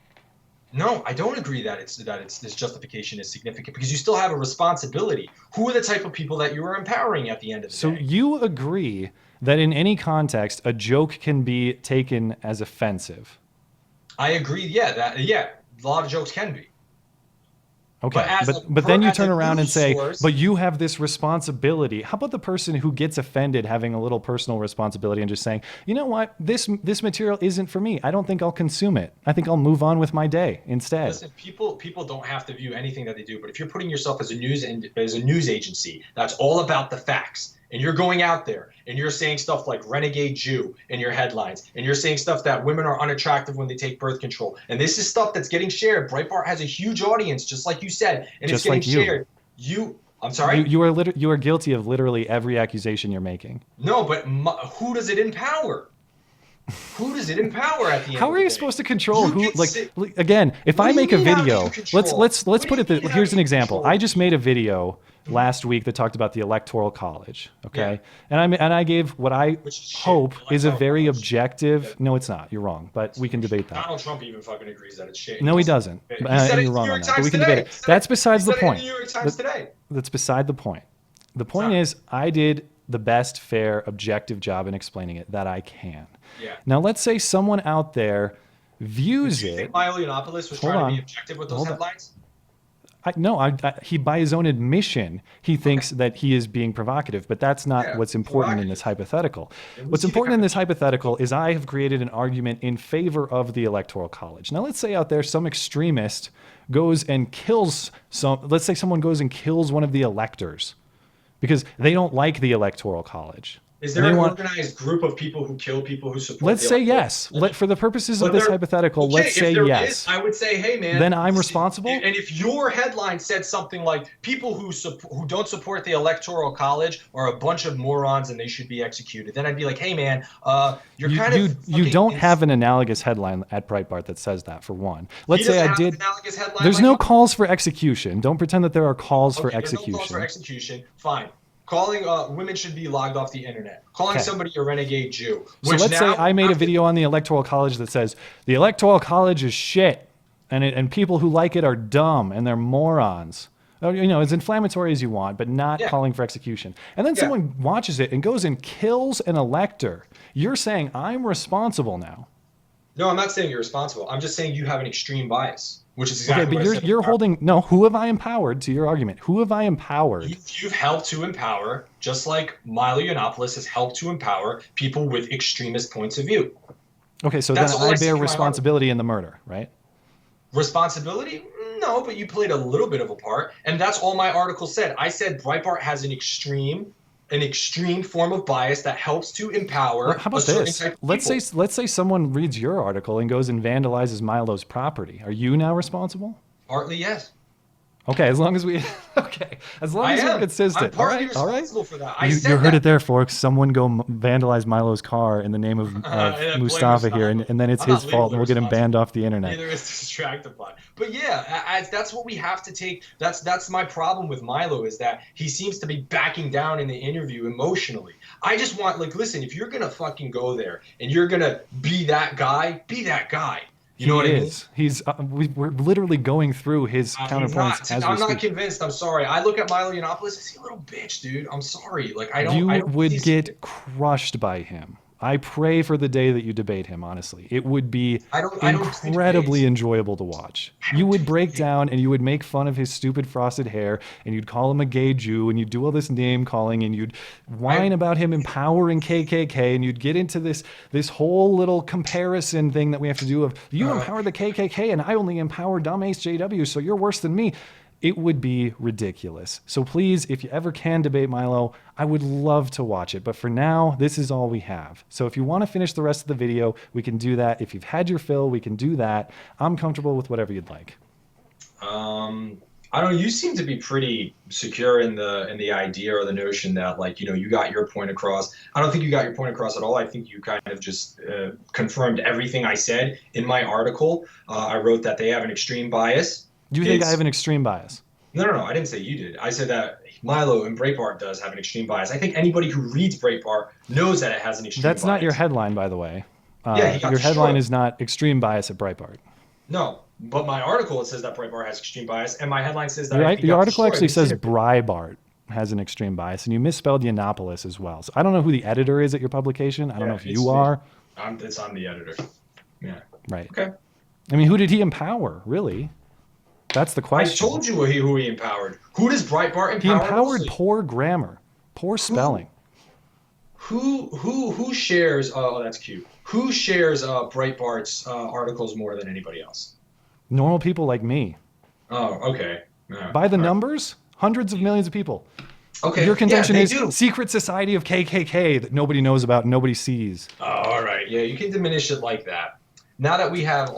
No, I don't agree that this justification is significant, because you still have a responsibility. Who are the type of people that you are empowering at the end of the day? So you agree that in any context a joke can be taken as offensive? I agree. Yeah, a lot of jokes can be. Okay, but then you turn around and say, but you have this responsibility. How about the person who gets offended having a little personal responsibility and just saying, you know what, this material isn't for me. I don't think I'll consume it. I think I'll move on with my day instead. Listen, people don't have to view anything that they do, but if you're putting yourself as a news agency that's all about the facts, and you're going out there and you're saying stuff like renegade Jew in your headlines, and you're saying stuff that women are unattractive when they take birth control, and this is stuff that's getting shared. Breitbart has a huge audience, just like you said, and just it's getting like shared. I'm sorry? You are guilty of literally every accusation you're making. No, but who does it empower? Who does it empower at the end? How of are the you day? supposed to control You who? can Like, sit- again, if What I do you make a mean, how do video, you control? let's What do put you it. mean, how Here's do an you example. control? I just made a video last week that talked about the Electoral College. Okay, Yeah. and I gave what I Which is shit. hope The is a Electoral very College. objective. Yeah. No, it's not. You're wrong, but we can debate that. Donald Trump even fucking agrees that it's shit. No, he doesn't. He said And it you're in the wrong New on York that. But Times we can today. debate it. He said That's it- besides he the said it in point. the New York Times today. That's beside the point. The point not. is, I did the best, fair, objective job in explaining it that I can. Yeah. Now, let's say someone out there views Do you it. think Milo Yiannopoulos was Hold trying on. to be objective with those Hold on. headlines? He, by his own admission, he thinks that he is being provocative, but that's not Yeah, what's important in this hypothetical. What's see the important in kind this hypothetical is I have created an argument in favor of the Electoral College. Now, let's say out there some extremist goes and kills let's say someone goes and kills one of the electors because they don't like the Electoral College. Is And there they an want- organized group of people who kill people who support? Let's the say Electoral yes. College? For the purposes of But this there- hypothetical, okay, let's if say there yes. is, I would say, hey man. Then I'm listen, responsible? And if your headline said something like people who don't support the Electoral College are a bunch of morons and they should be executed, then I'd be like, hey man, you're You, kind you, of you don't have an analogous headline at Breitbart that says that, for one. Let's He say doesn't I have did. an analogous headline There's like no that? calls for execution. Don't pretend that there are calls for Okay, there's no execution. calls for execution. Fine. Calling women should be logged off the internet. Calling Okay. somebody a renegade Jew. So Which let's say now I made a have to- video on the Electoral College that says the Electoral College is shit, and people who like it are dumb and they're morons. As inflammatory as you want, but not Yeah. calling for execution. And then Yeah. someone watches it and goes and kills an elector. You're saying I'm responsible now. No, I'm not saying you're responsible. I'm just saying you have an extreme bias, which is Okay, exactly but what I said you're before. holding no. Who have I empowered? To your argument, who have I empowered? You've helped to empower, just like Milo Yiannopoulos has helped to empower people with extremist points of view. Okay, so That's then all I I see bear in my responsibility in the murder, right? Responsibility? No, but you played a little bit of a part, and that's all my article said. I said Breitbart has an extreme form of bias that helps to empower How about a certain this? type of Let's people. say someone reads your article and goes and vandalizes Milo's property. Are you now responsible? Partly, yes. Okay, as long as we as long as we're consistent. I'm partly all right. responsible for that. I You said heard that. it there, folks. Someone go vandalize Milo's car in the name of blame Mustafa here, Mustafa. and then it's I'm his not fault, and we'll get him legally banned off the internet. Neither is Distractify. But yeah, that's what we have to take. That's my problem with Milo, is that he seems to be backing down in the interview emotionally. I just want, listen, if you're gonna fucking go there and you're gonna be that guy, be that guy. You know what I mean? He's we're literally going through his counterpoints as we I'm not speak. convinced. I'm sorry. I look at Milo Yiannopoulos. Is he a little bitch, dude? I'm sorry. I don't. You I don't would really- get crushed by him. I pray for the day that you debate him, honestly. It would be I don't do incredibly debates. enjoyable to watch. You would break down and you would make fun of his stupid frosted hair and you'd call him a gay Jew and you'd do all this name calling and you'd whine about him empowering KKK and you'd get into this whole little comparison thing that we have to do of you empower the KKK and I only empower dumb HJW, so you're worse than me. It would be ridiculous. So please, if you ever can debate Milo, I would love to watch it. But for now, this is all we have. So if you want to finish the rest of the video, we can do that. If you've had your fill, we can do that. I'm comfortable with whatever you'd like. I don't know. You seem to be pretty secure in the idea or the notion that you got your point across. I don't think you got your point across at all. I think you kind of just confirmed everything I said in my article. I wrote that they have an extreme bias. Do you think I have an extreme bias? No. I didn't say you did. I said that Milo and Breitbart does have an extreme bias. I think anybody who reads Breitbart knows that it has an extreme bias. That's not your headline, by the way. Yeah, he got your headline destroyed. is not extreme bias at Breitbart. No, but my article, it says that Breitbart has extreme bias, and my headline says that Right? he The got article destroyed actually in says this interview. Breitbart has an extreme bias, and you misspelled Yiannopoulos as well. So I don't know who the editor is at your publication. I don't know if you are. I'm the editor. Yeah. Right. Okay. I mean, who did he empower, really? That's the I question. told you who he empowered. Who does Breitbart empower? He empowered mostly? poor grammar, poor spelling. Who shares? Oh, that's cute. Who shares Breitbart's articles more than anybody else? Normal people like me. Oh, okay. Yeah, By the all right. numbers, hundreds of millions of people. Okay. Your contention yeah, they is do. secret society of KKK that nobody knows about and nobody sees. Oh, all right. Yeah, you can diminish it like that. Now that we have,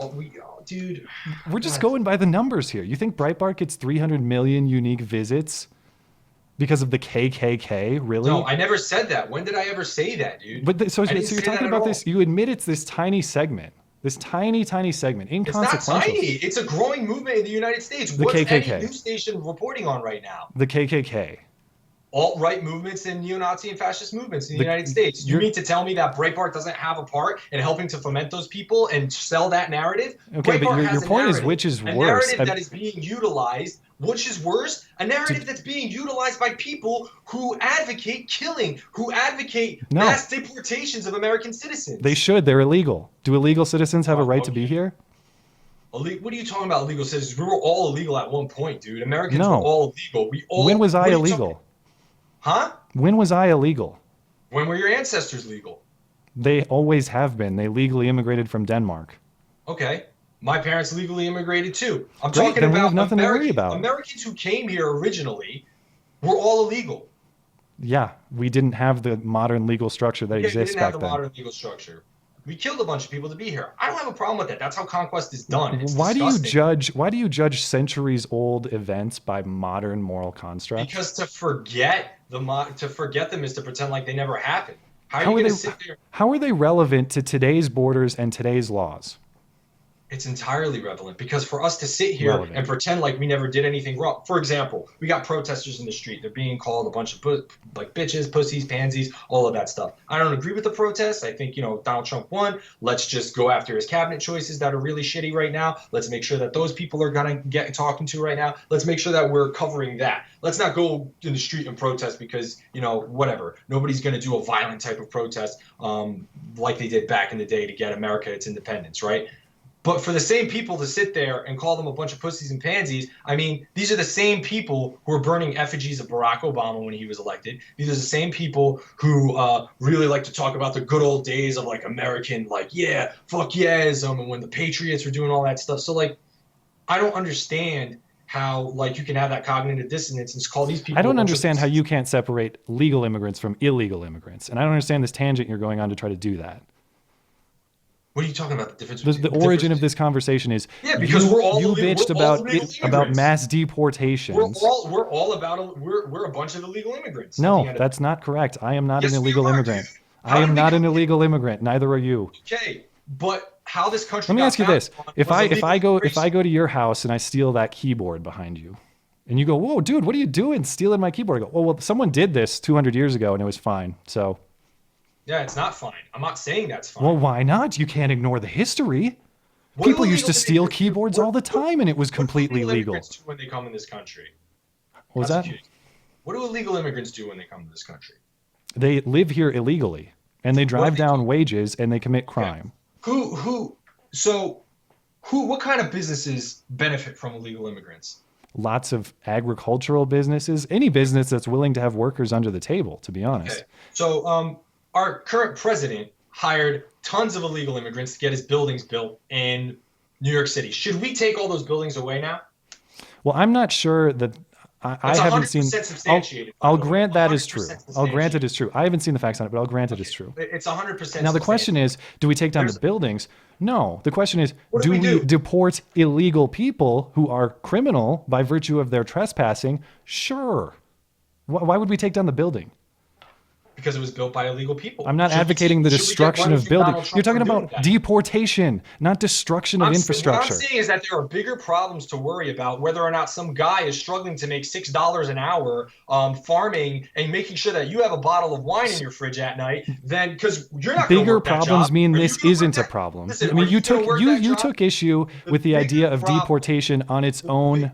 dude. We're just going by the numbers here. You think Breitbart gets 300 million unique visits? Because of the KKK, really? No, I never said that. When did I ever say that, dude? So I didn't you're say talking that at about all. this. You admit it's this tiny segment, this tiny segment, It's not inconsequential. tiny. It's a growing movement in the United States. The What's any KKK. news station reporting on right now? The KKK. Alt-right movements and neo-Nazi and fascist movements in the The- United States. You you're- mean to tell me that Breitbart doesn't have a part in helping to foment those people and sell that narrative? Okay, but Breitbart your has a point is narrative, which is a worse? narrative that is being utilized. Which is worse? A narrative that's being utilized by people who advocate killing, who advocate No. mass deportations of American citizens. They should. They're illegal. Do illegal citizens have a right to be okay. here? What are you talking about, illegal citizens? We were all illegal at one point, dude. Americans No. were all illegal. When was I what are you illegal? talking- Huh? When was I illegal? When were your ancestors legal? They always have been. They legally immigrated from Denmark. Okay. My parents legally immigrated too. I'm Great, talking then we about have nothing to worry Americans. about. Americans who came here originally were all illegal. Yeah, we didn't have the modern legal structure that Yeah, we exists didn't have back the then. modern legal structure. We killed a bunch of people to be here. I don't have a problem with that. That's how conquest is done. It's Why disgusting. do you judge centuries old events by modern moral constructs? Because to forget them is to pretend like they never happened. How are you How are going they to sit there? how are they relevant to today's borders and today's laws? It's entirely relevant because for us to sit here Relevant. and pretend like we never did anything wrong. For example, we got protesters in the street. They're being called a bunch of like bitches, pussies, pansies, all of that stuff. I don't agree with the protests. I think, Donald Trump won. Let's just go after his cabinet choices that are really shitty right now. Let's make sure that those people are going to get talking to right now. Let's make sure that we're covering that. Let's not go in the street and protest because, whatever. Nobody's going to do a violent type of protest like they did back in the day to get America its independence, right? But for the same people to sit there and call them a bunch of pussies and pansies, I mean, these are the same people who are burning effigies of Barack Obama when he was elected. These are the same people who really like to talk about the good old days of like American, like, yeah, fuck yeahism, and when the Patriots were doing all that stuff. So like, I don't understand how like you can have that cognitive dissonance and call these people. I don't understand how you can't separate legal immigrants from illegal immigrants. And I don't understand this tangent you're going on to try to do that. What are you talking about? The difference. The origin of this conversation is because we're all you illegal- bitched we're all about illegal about immigrants. mass deportations. We're a bunch of illegal immigrants. at the No, end of that's not correct. I am not Yes, an we illegal are, immigrant. dude. How I did am we not an get- illegal immigrant. Neither are you. Okay, but how this country? Let me got ask you founded this: on if was I illegal go to your house and I steal that keyboard behind you, and you go, "Whoa, dude, what are you doing stealing my keyboard?" I go, "Oh, well, someone did this 200 years ago and it was fine." So, Yeah, it's not fine. I'm not saying that's fine. well, why not? You can't ignore the history. What do People used to illegal steal immigrants do? keyboards What- all the time, and it was what do completely illegal legal. immigrants do when they come in this country? What was That's that? confusing. What do illegal immigrants do when they come to this country? They live here illegally, and they drive they down do? wages, and they commit crime. What kind of businesses benefit from illegal immigrants? Lots of agricultural businesses, any business that's willing to have workers under the table, to be honest. Okay. So our current president hired tons of illegal immigrants to get his buildings built in New York City. Should we take all those buildings away now? Well, I'm not sure that I That's haven't seen. 100% substantiated, by I'll the way. grant that is 100% true. I'll grant it substantiated. is true. I haven't seen the facts on it, but I'll grant it is true. It's 100%. Now the question is, do we take down the There's- buildings? No. The question is, What do do we we do? deport illegal people who are criminal by virtue of their trespassing? Sure. Why would we take down the building? Because it was built by illegal people. I'm not Should we- advocating the should we get destruction money of from buildings. Donald Trump You're talking for doing about that? deportation, not destruction of What infrastructure. I'm saying is that there are bigger problems to worry about, whether or not some guy is struggling to make $6 an hour farming and making sure that you have a bottle of wine in your fridge at night, then because you're not gonna Bigger work that problems job. mean Are you this gonna work isn't a that- problem. Listen, I mean, are you gonna took work you that you job? took issue The with the idea bigger of problem- deportation on its own.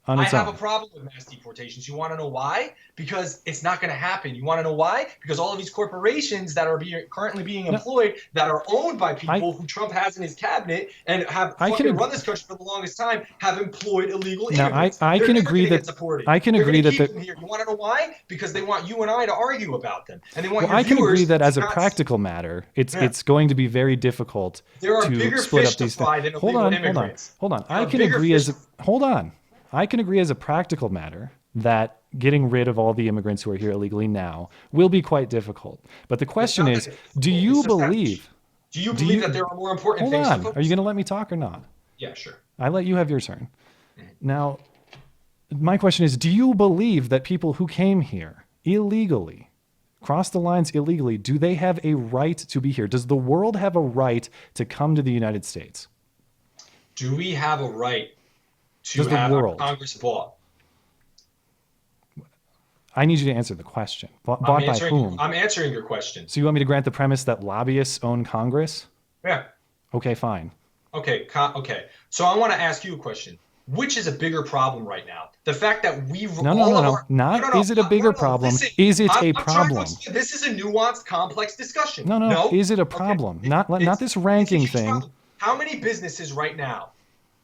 On I its have own. a problem with mass deportations. You want to know why? Because it's not going to happen. You want to know why? Because all of these corporations that are currently being employed that are owned by people who Trump has in his cabinet and have fucking run this country for the longest time have employed illegal Now, immigrants. I They're can never agree gonna that- get deported. I can They're agree gonna that keep the- them here. You want to know why? Because they want you and I to argue about them, and they want Well, your I can viewers agree that as a to not- practical matter, it's Yeah. it's going to be very difficult There are to bigger split fish up to these fry things. than Hold illegal on. immigrants. I There are can bigger agree as a, fish- hold on. I can agree as a practical matter that getting rid of all the immigrants who are here illegally now will be quite difficult. But the question not is, that do difficult. you It's just that- believe? Do you believe that there are more important Hold things to on. focus Are you going to let me talk or not? Yeah, sure. I let you have your turn. Now, My question is, do you believe that people who came here illegally, crossed the lines illegally, do they have a right to be here? Does the world have a right to come to the United States? Do we have a right to Does the have our world? Congress bought? I need you to answer the question. Bought by whom? I'm answering your question. So you want me to grant the premise that lobbyists own Congress? Yeah. Okay, fine. Okay. Okay. So I want to ask you a question. Which is a bigger problem right now? The fact that we Not is it a bigger problem? Listen, is it a I'm problem? This is a nuanced, complex discussion. No. Is it a problem? Okay. Not this ranking thing. Problem. How many businesses right now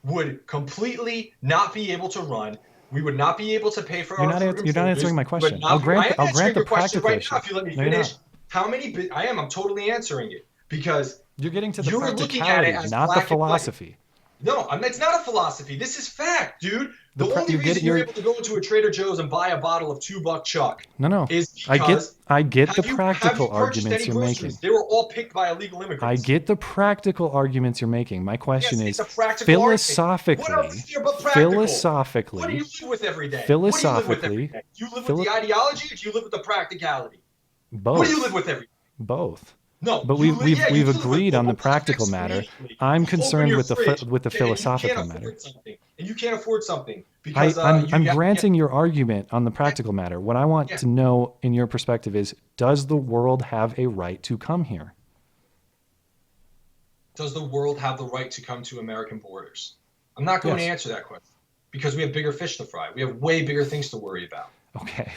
would completely not be able to run? We would not be able to pay for You're our not food. answering my question. I'll grant the practical issue. Right now, if you let me finish. How many? I'm totally answering it because you're getting to the looking at it practicality, as not the philosophy. No, it's not a philosophy. This is fact, dude. The only reason you're able to go into a Trader Joe's and buy a bottle of $2 Chuck is because I get the practical have you purchased arguments any you're groceries? making. They were all picked by illegal immigrants. I get the practical arguments you're making. My question is, it's a practical philosophically, argument. What else is here but practical? philosophically, what do you live with every day? Philosophically, do you live with the ideology, or do you live with the practicality? Both. What do you live with every day? Both. No, but we've agreed on the practical matter. I'm concerned with the philosophical matter. And you can't afford something because I'm granting your argument on the practical matter. What I want to know in your perspective is, does the world have a right to come here? Does the world have the right to come to American borders? I'm not going to answer that question because we have bigger fish to fry. We have way bigger things to worry about. Okay.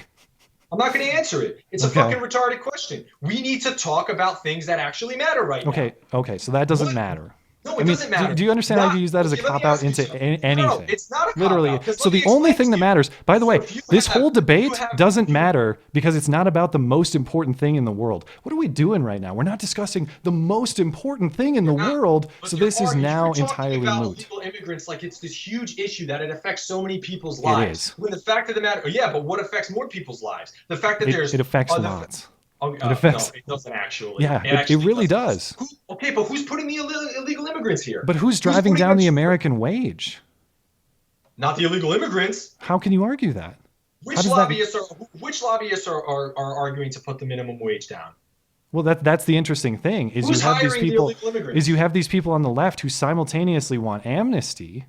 I'm not going to answer it. It's a fucking retarded question. We need to talk about things that actually matter right now. Okay. So that doesn't matter. No, it doesn't matter. Do you understand how you use that as a cop-out into anything? No, it's not a cop-out. Literally. So the only thing that matters, by the way, this whole debate doesn't matter because it's not about the most important thing in the world. What are we doing right now? We're not discussing the most important thing in the world, so this is now entirely moot. Illegal immigrants like it's this huge issue that it affects so many people's lives. It is. When the fact of the matter, but what affects more people's lives? The fact that it affects lots. It affects. No, it doesn't actually. Yeah, it really does. Okay, but who's putting the illegal immigrants here? But who's driving down the American wage? Not the illegal immigrants. How can you argue that? Which lobbyists are arguing to put the minimum wage down? Well, that's the interesting thing is who's you have these people you have these people on the left who simultaneously want amnesty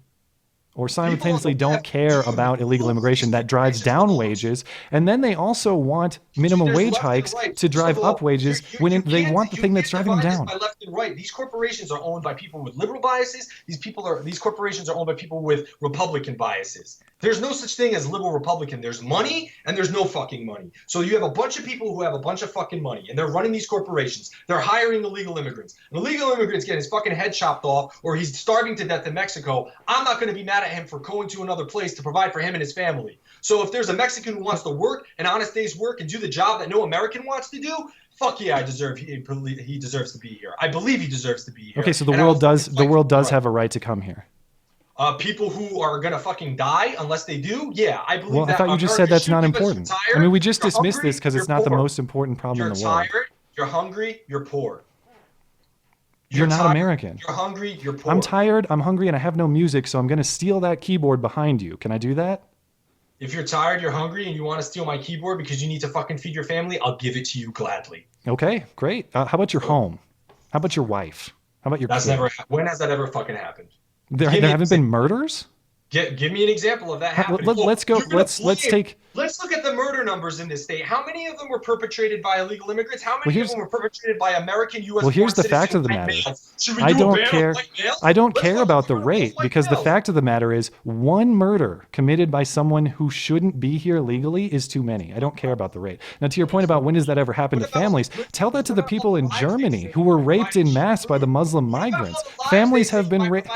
or simultaneously don't care about illegal immigration that drives down wages, and then they also want minimum wage hikes to drive up wages when they want the thing that's driving them down. By left and right, these corporations are owned by people with liberal biases. These corporations are owned by people with Republican biases. There's no such thing as liberal Republican. There's money and there's no fucking money. So you have a bunch of people who have a bunch of fucking money and they're running these corporations. They're hiring illegal immigrants. An illegal immigrant's getting his fucking head chopped off or he's starving to death in Mexico. I'm not going to be mad at him for going to another place to provide for him and his family. So if there's a Mexican who wants to work an honest day's work and do the job that no American wants to do, fuck yeah, he deserves to be here. I believe he deserves to be here. Okay, so the world does have a right to come here. People who are gonna fucking die unless they do, yeah, I believe that. Well, I thought you just said that's not important. I mean, we just dismissed this because it's not the most important problem in the world. You're tired, you're hungry, you're poor. You're not American. You're hungry, you're poor. I'm tired, I'm hungry, and I have no music, so I'm gonna steal that keyboard behind you. Can I do that? If you're tired, you're hungry, and you want to steal my keyboard because you need to fucking feed your family, I'll give it to you gladly. Okay, great. How about your home? How about your wife? How about your kid? When has that ever fucking happened? There haven't been murders? Give me an example of that happening. Let's look at the murder numbers in this state. How many of them were perpetrated by illegal immigrants? How many of them were perpetrated by American U.S. Well, here's the fact of the matter. I don't care about the rate because the fact of the matter is one murder committed by someone who shouldn't be here legally is too many. I don't care about the rate. Now, to your point about when does that ever happen to families, tell that to the people in Germany who were raped in mass by the Muslim migrants. Families have been raped.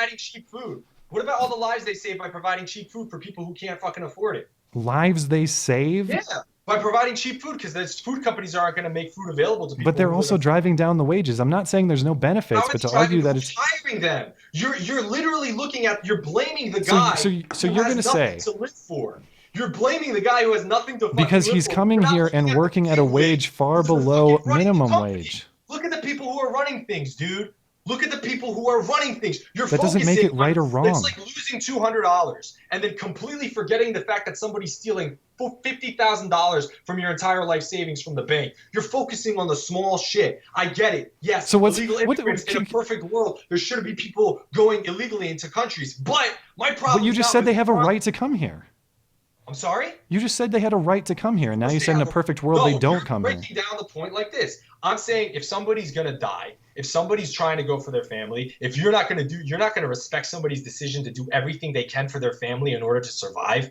What about all the lives they save by providing cheap food for people who can't fucking afford it? Lives they save? Yeah, by providing cheap food because those food companies aren't going to make food available to people. But they're also driving down the wages. I'm not saying there's no benefits, but to argue that it's hiring them. You're literally you're blaming the guy. So you're going to say to live for. You're blaming the guy who has nothing to because he's coming here and working at a wage far below minimum wage. Look at the people who are running things, dude. Look at the people who are running things. You're That doesn't make it right or wrong. It's like losing $200 and then completely forgetting the fact that somebody's stealing $50,000 from your entire life savings from the bank. You're focusing on the small shit. I get it. Yes, So what's illegal immigrants in a perfect world, there shouldn't be people going illegally into countries. But my problem. But you just said they have a right to come here. I'm sorry? You just said they had a right to come here, and now you said in a perfect world they don't come here. Breaking down the point like this. I'm saying if somebody's gonna die, if somebody's trying to go for their family, if you're not gonna respect somebody's decision to do everything they can for their family in order to survive,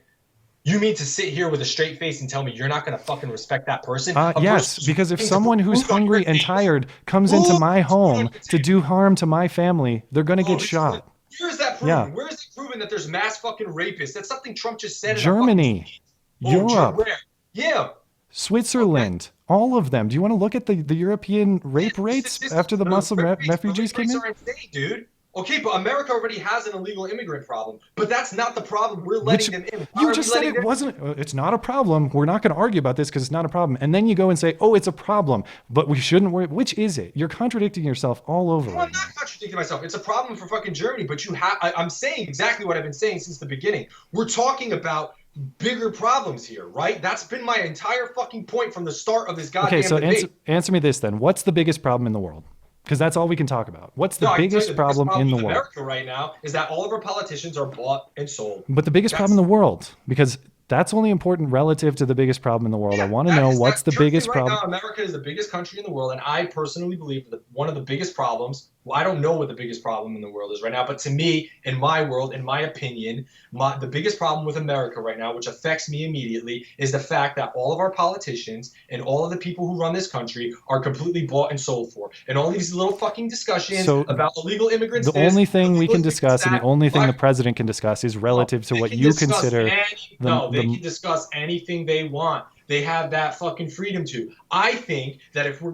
you mean to sit here with a straight face and tell me you're not gonna fucking respect that person? Yes, because if someone who's hungry and tired comes into my home to do harm to my family, they're gonna get shot. Where's that proven? Yeah. Where is it proven that there's mass fucking rapists? That's something Trump just said. Germany, Europe, where? Yeah. Switzerland, all of them. Do you want to look at the European rape rates after the Muslim refugees came in? Are insane, dude. Okay, but America already has an illegal immigrant problem. But that's not the problem. We're letting them in. You just said it wasn't. It's not a problem. We're not going to argue about this because it's not a problem. And then you go and say, "Oh, it's a problem," but we shouldn't worry. Which is it? You're contradicting yourself all over. No, I'm not contradicting myself. It's a problem for fucking Germany. But I'm saying exactly what I've been saying since the beginning. We're talking about bigger problems here, right? That's been my entire fucking point from the start of this goddamn debate. Okay, so answer me this then. What's the biggest problem in the world? Because that's all we can talk about. What's the biggest problem in the world? America right now is that all of our politicians are bought and sold. But the biggest problem in the world, because that's only important relative to the biggest problem in the world. I want to know what's the biggest problem. Right now, America is the biggest country in the world, and I personally believe that one of the biggest problems. Well, I don't know what the biggest problem in the world is right now, but to me, in my world, in my opinion, the biggest problem with America right now, which affects me immediately, is the fact that all of our politicians and all of the people who run this country are completely bought and sold for. And all these little fucking discussions about illegal immigrants. The only thing we can discuss and the only thing the president can discuss is relative to what you consider. They can discuss anything they want. They have that fucking freedom to. I think that if you're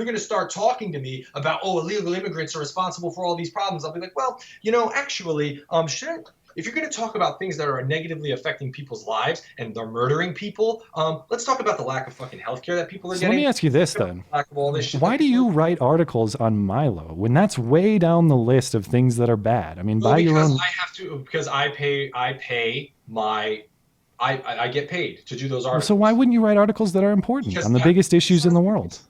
gonna start talking to me about illegal immigrants are responsible for all these problems, I'll be like, well, actually, if you're gonna talk about things that are negatively affecting people's lives and they're murdering people, let's talk about the lack of fucking healthcare that people are getting. Let me ask you this then: why do you write articles on Milo when that's way down the list of things that are bad? I mean, I have to because I get paid to do those articles. So why wouldn't you write articles that are important on the biggest issues in the world?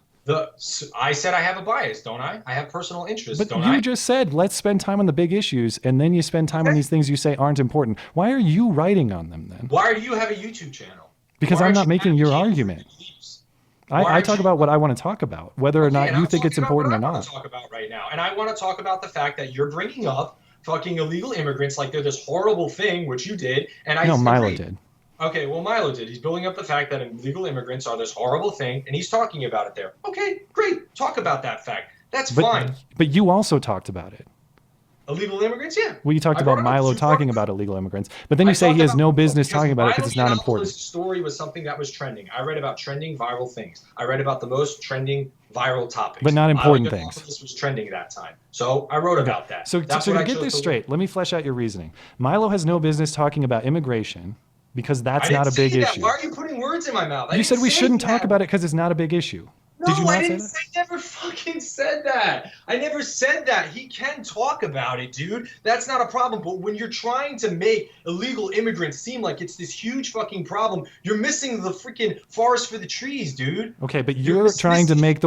I said I have a bias, don't I? I have personal interests, but you just said, let's spend time on the big issues, and then you spend time on these things you say aren't important. Why are you writing on them then? Why do you have a YouTube channel? Because I'm not making your argument. I talk about what I want to talk about, whether or not you think it's important or not. I want to talk about right now, and I want to talk about the fact that you're bringing up fucking illegal immigrants like they're this horrible thing, which you did, and I Milo did. Okay, well, Milo did. He's building up the fact that illegal immigrants are this horrible thing, and he's talking about it there. Okay, great. Talk about that fact. That's fine. But you also talked about it. Illegal immigrants, yeah. Well, you talked about Milo talking about illegal immigrants, but then you say he has no business talking about it because it's not important. Milo's story was something that was trending. I read about trending viral things. I read about the most trending viral topics. But not important things. This was trending that time. So I wrote about that. So to get this straight, let me flesh out your reasoning. Milo has no business talking about immigration because that's not a big issue. Why are you putting words in my mouth? You said we shouldn't talk about it because it's not a big issue. No, I didn't say I never fucking said that. I never said that. He can talk about it, dude. That's not a problem. But when you're trying to make illegal immigrants seem like it's this huge fucking problem, you're missing the freaking forest for the trees, dude. Okay, but you're trying to make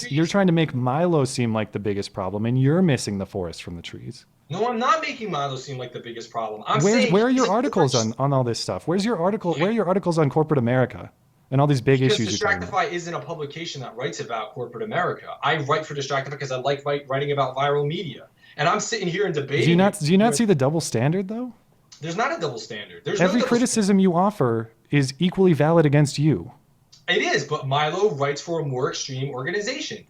you're trying to make Milo seem like the biggest problem, and you're missing the forest from the trees. No, I'm not making Milo seem like the biggest problem. Where are your articles on all this stuff? Where's your article? Where are your articles on corporate America and all these big issues? Distractify isn't a publication that writes about corporate America. I write for Distractify because I like writing about viral media. And I'm sitting here and debating. Do you not see the double standard though? There's not a double standard. Every criticism you offer is equally valid against you. It is, but Milo writes for a more extreme organization.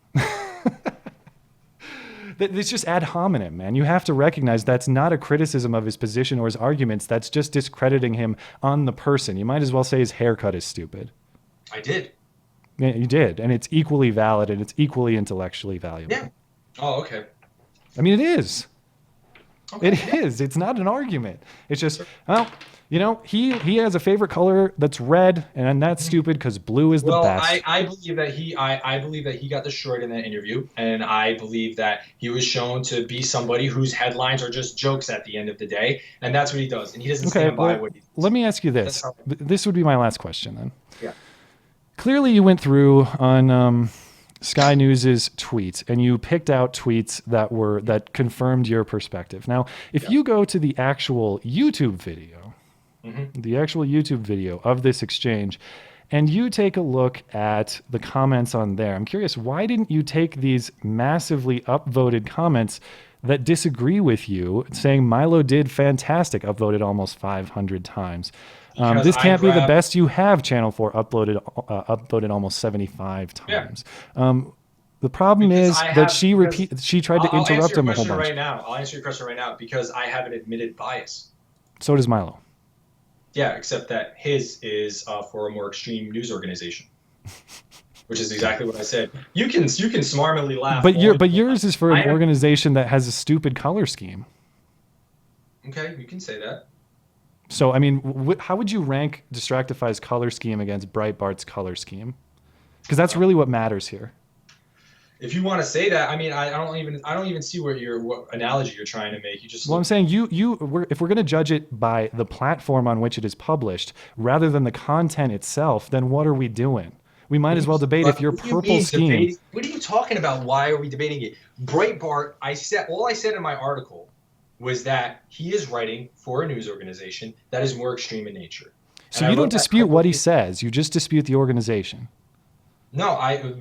It's just ad hominem, man. You have to recognize that's not a criticism of his position or his arguments. That's just discrediting him on the person. You might as well say his haircut is stupid. I did. Yeah, you did. And it's equally valid and it's equally intellectually valuable. Yeah. Oh, okay. I mean, it is. Okay, it is. It's not an argument. It's just, well, You know, he has a favorite color that's red, and that's stupid because blue is the Well, best. I believe that I believe that he got destroyed in that interview, and I believe that he was shown to be somebody whose headlines are just jokes at the end of the day, and that's what he does, and he doesn't Okay, stand by well, what he does. let me ask you That's this. how. This would be my last question then. Yeah. Clearly, you went through on Sky News's tweets, and you picked out tweets that confirmed your perspective. Now, if you go to the actual YouTube video, of this exchange, and you take a look at the comments on there, I'm curious, why didn't you take these massively upvoted comments that disagree with you, saying Milo did fantastic, upvoted almost 500 times? This can't be the best you have, Channel 4 upvoted almost 75 times. The problem is that she tried to interrupt him a whole bunch. I'll answer your question right now because I have an admitted bias. So does Milo. Yeah, except that his is for a more extreme news organization, which is exactly what I said. You can smartly laugh. But yours is for an organization that has a stupid color scheme. Okay, you can say that. So, I mean, how would you rank Distractify's color scheme against Breitbart's color scheme? Because that's really what matters here. If you want to say that, I mean, I don't even see what analogy you're trying to make. You just. Well, I'm saying if we're going to judge it by the platform on which it is published rather than the content itself, then what are we doing? We might as well debate if your purple scheme. Debating? What are you talking about? Why are we debating it? Breitbart. All I said in my article was that he is writing for a news organization that is more extreme in nature. So you don't dispute what he says. You just dispute the organization. No,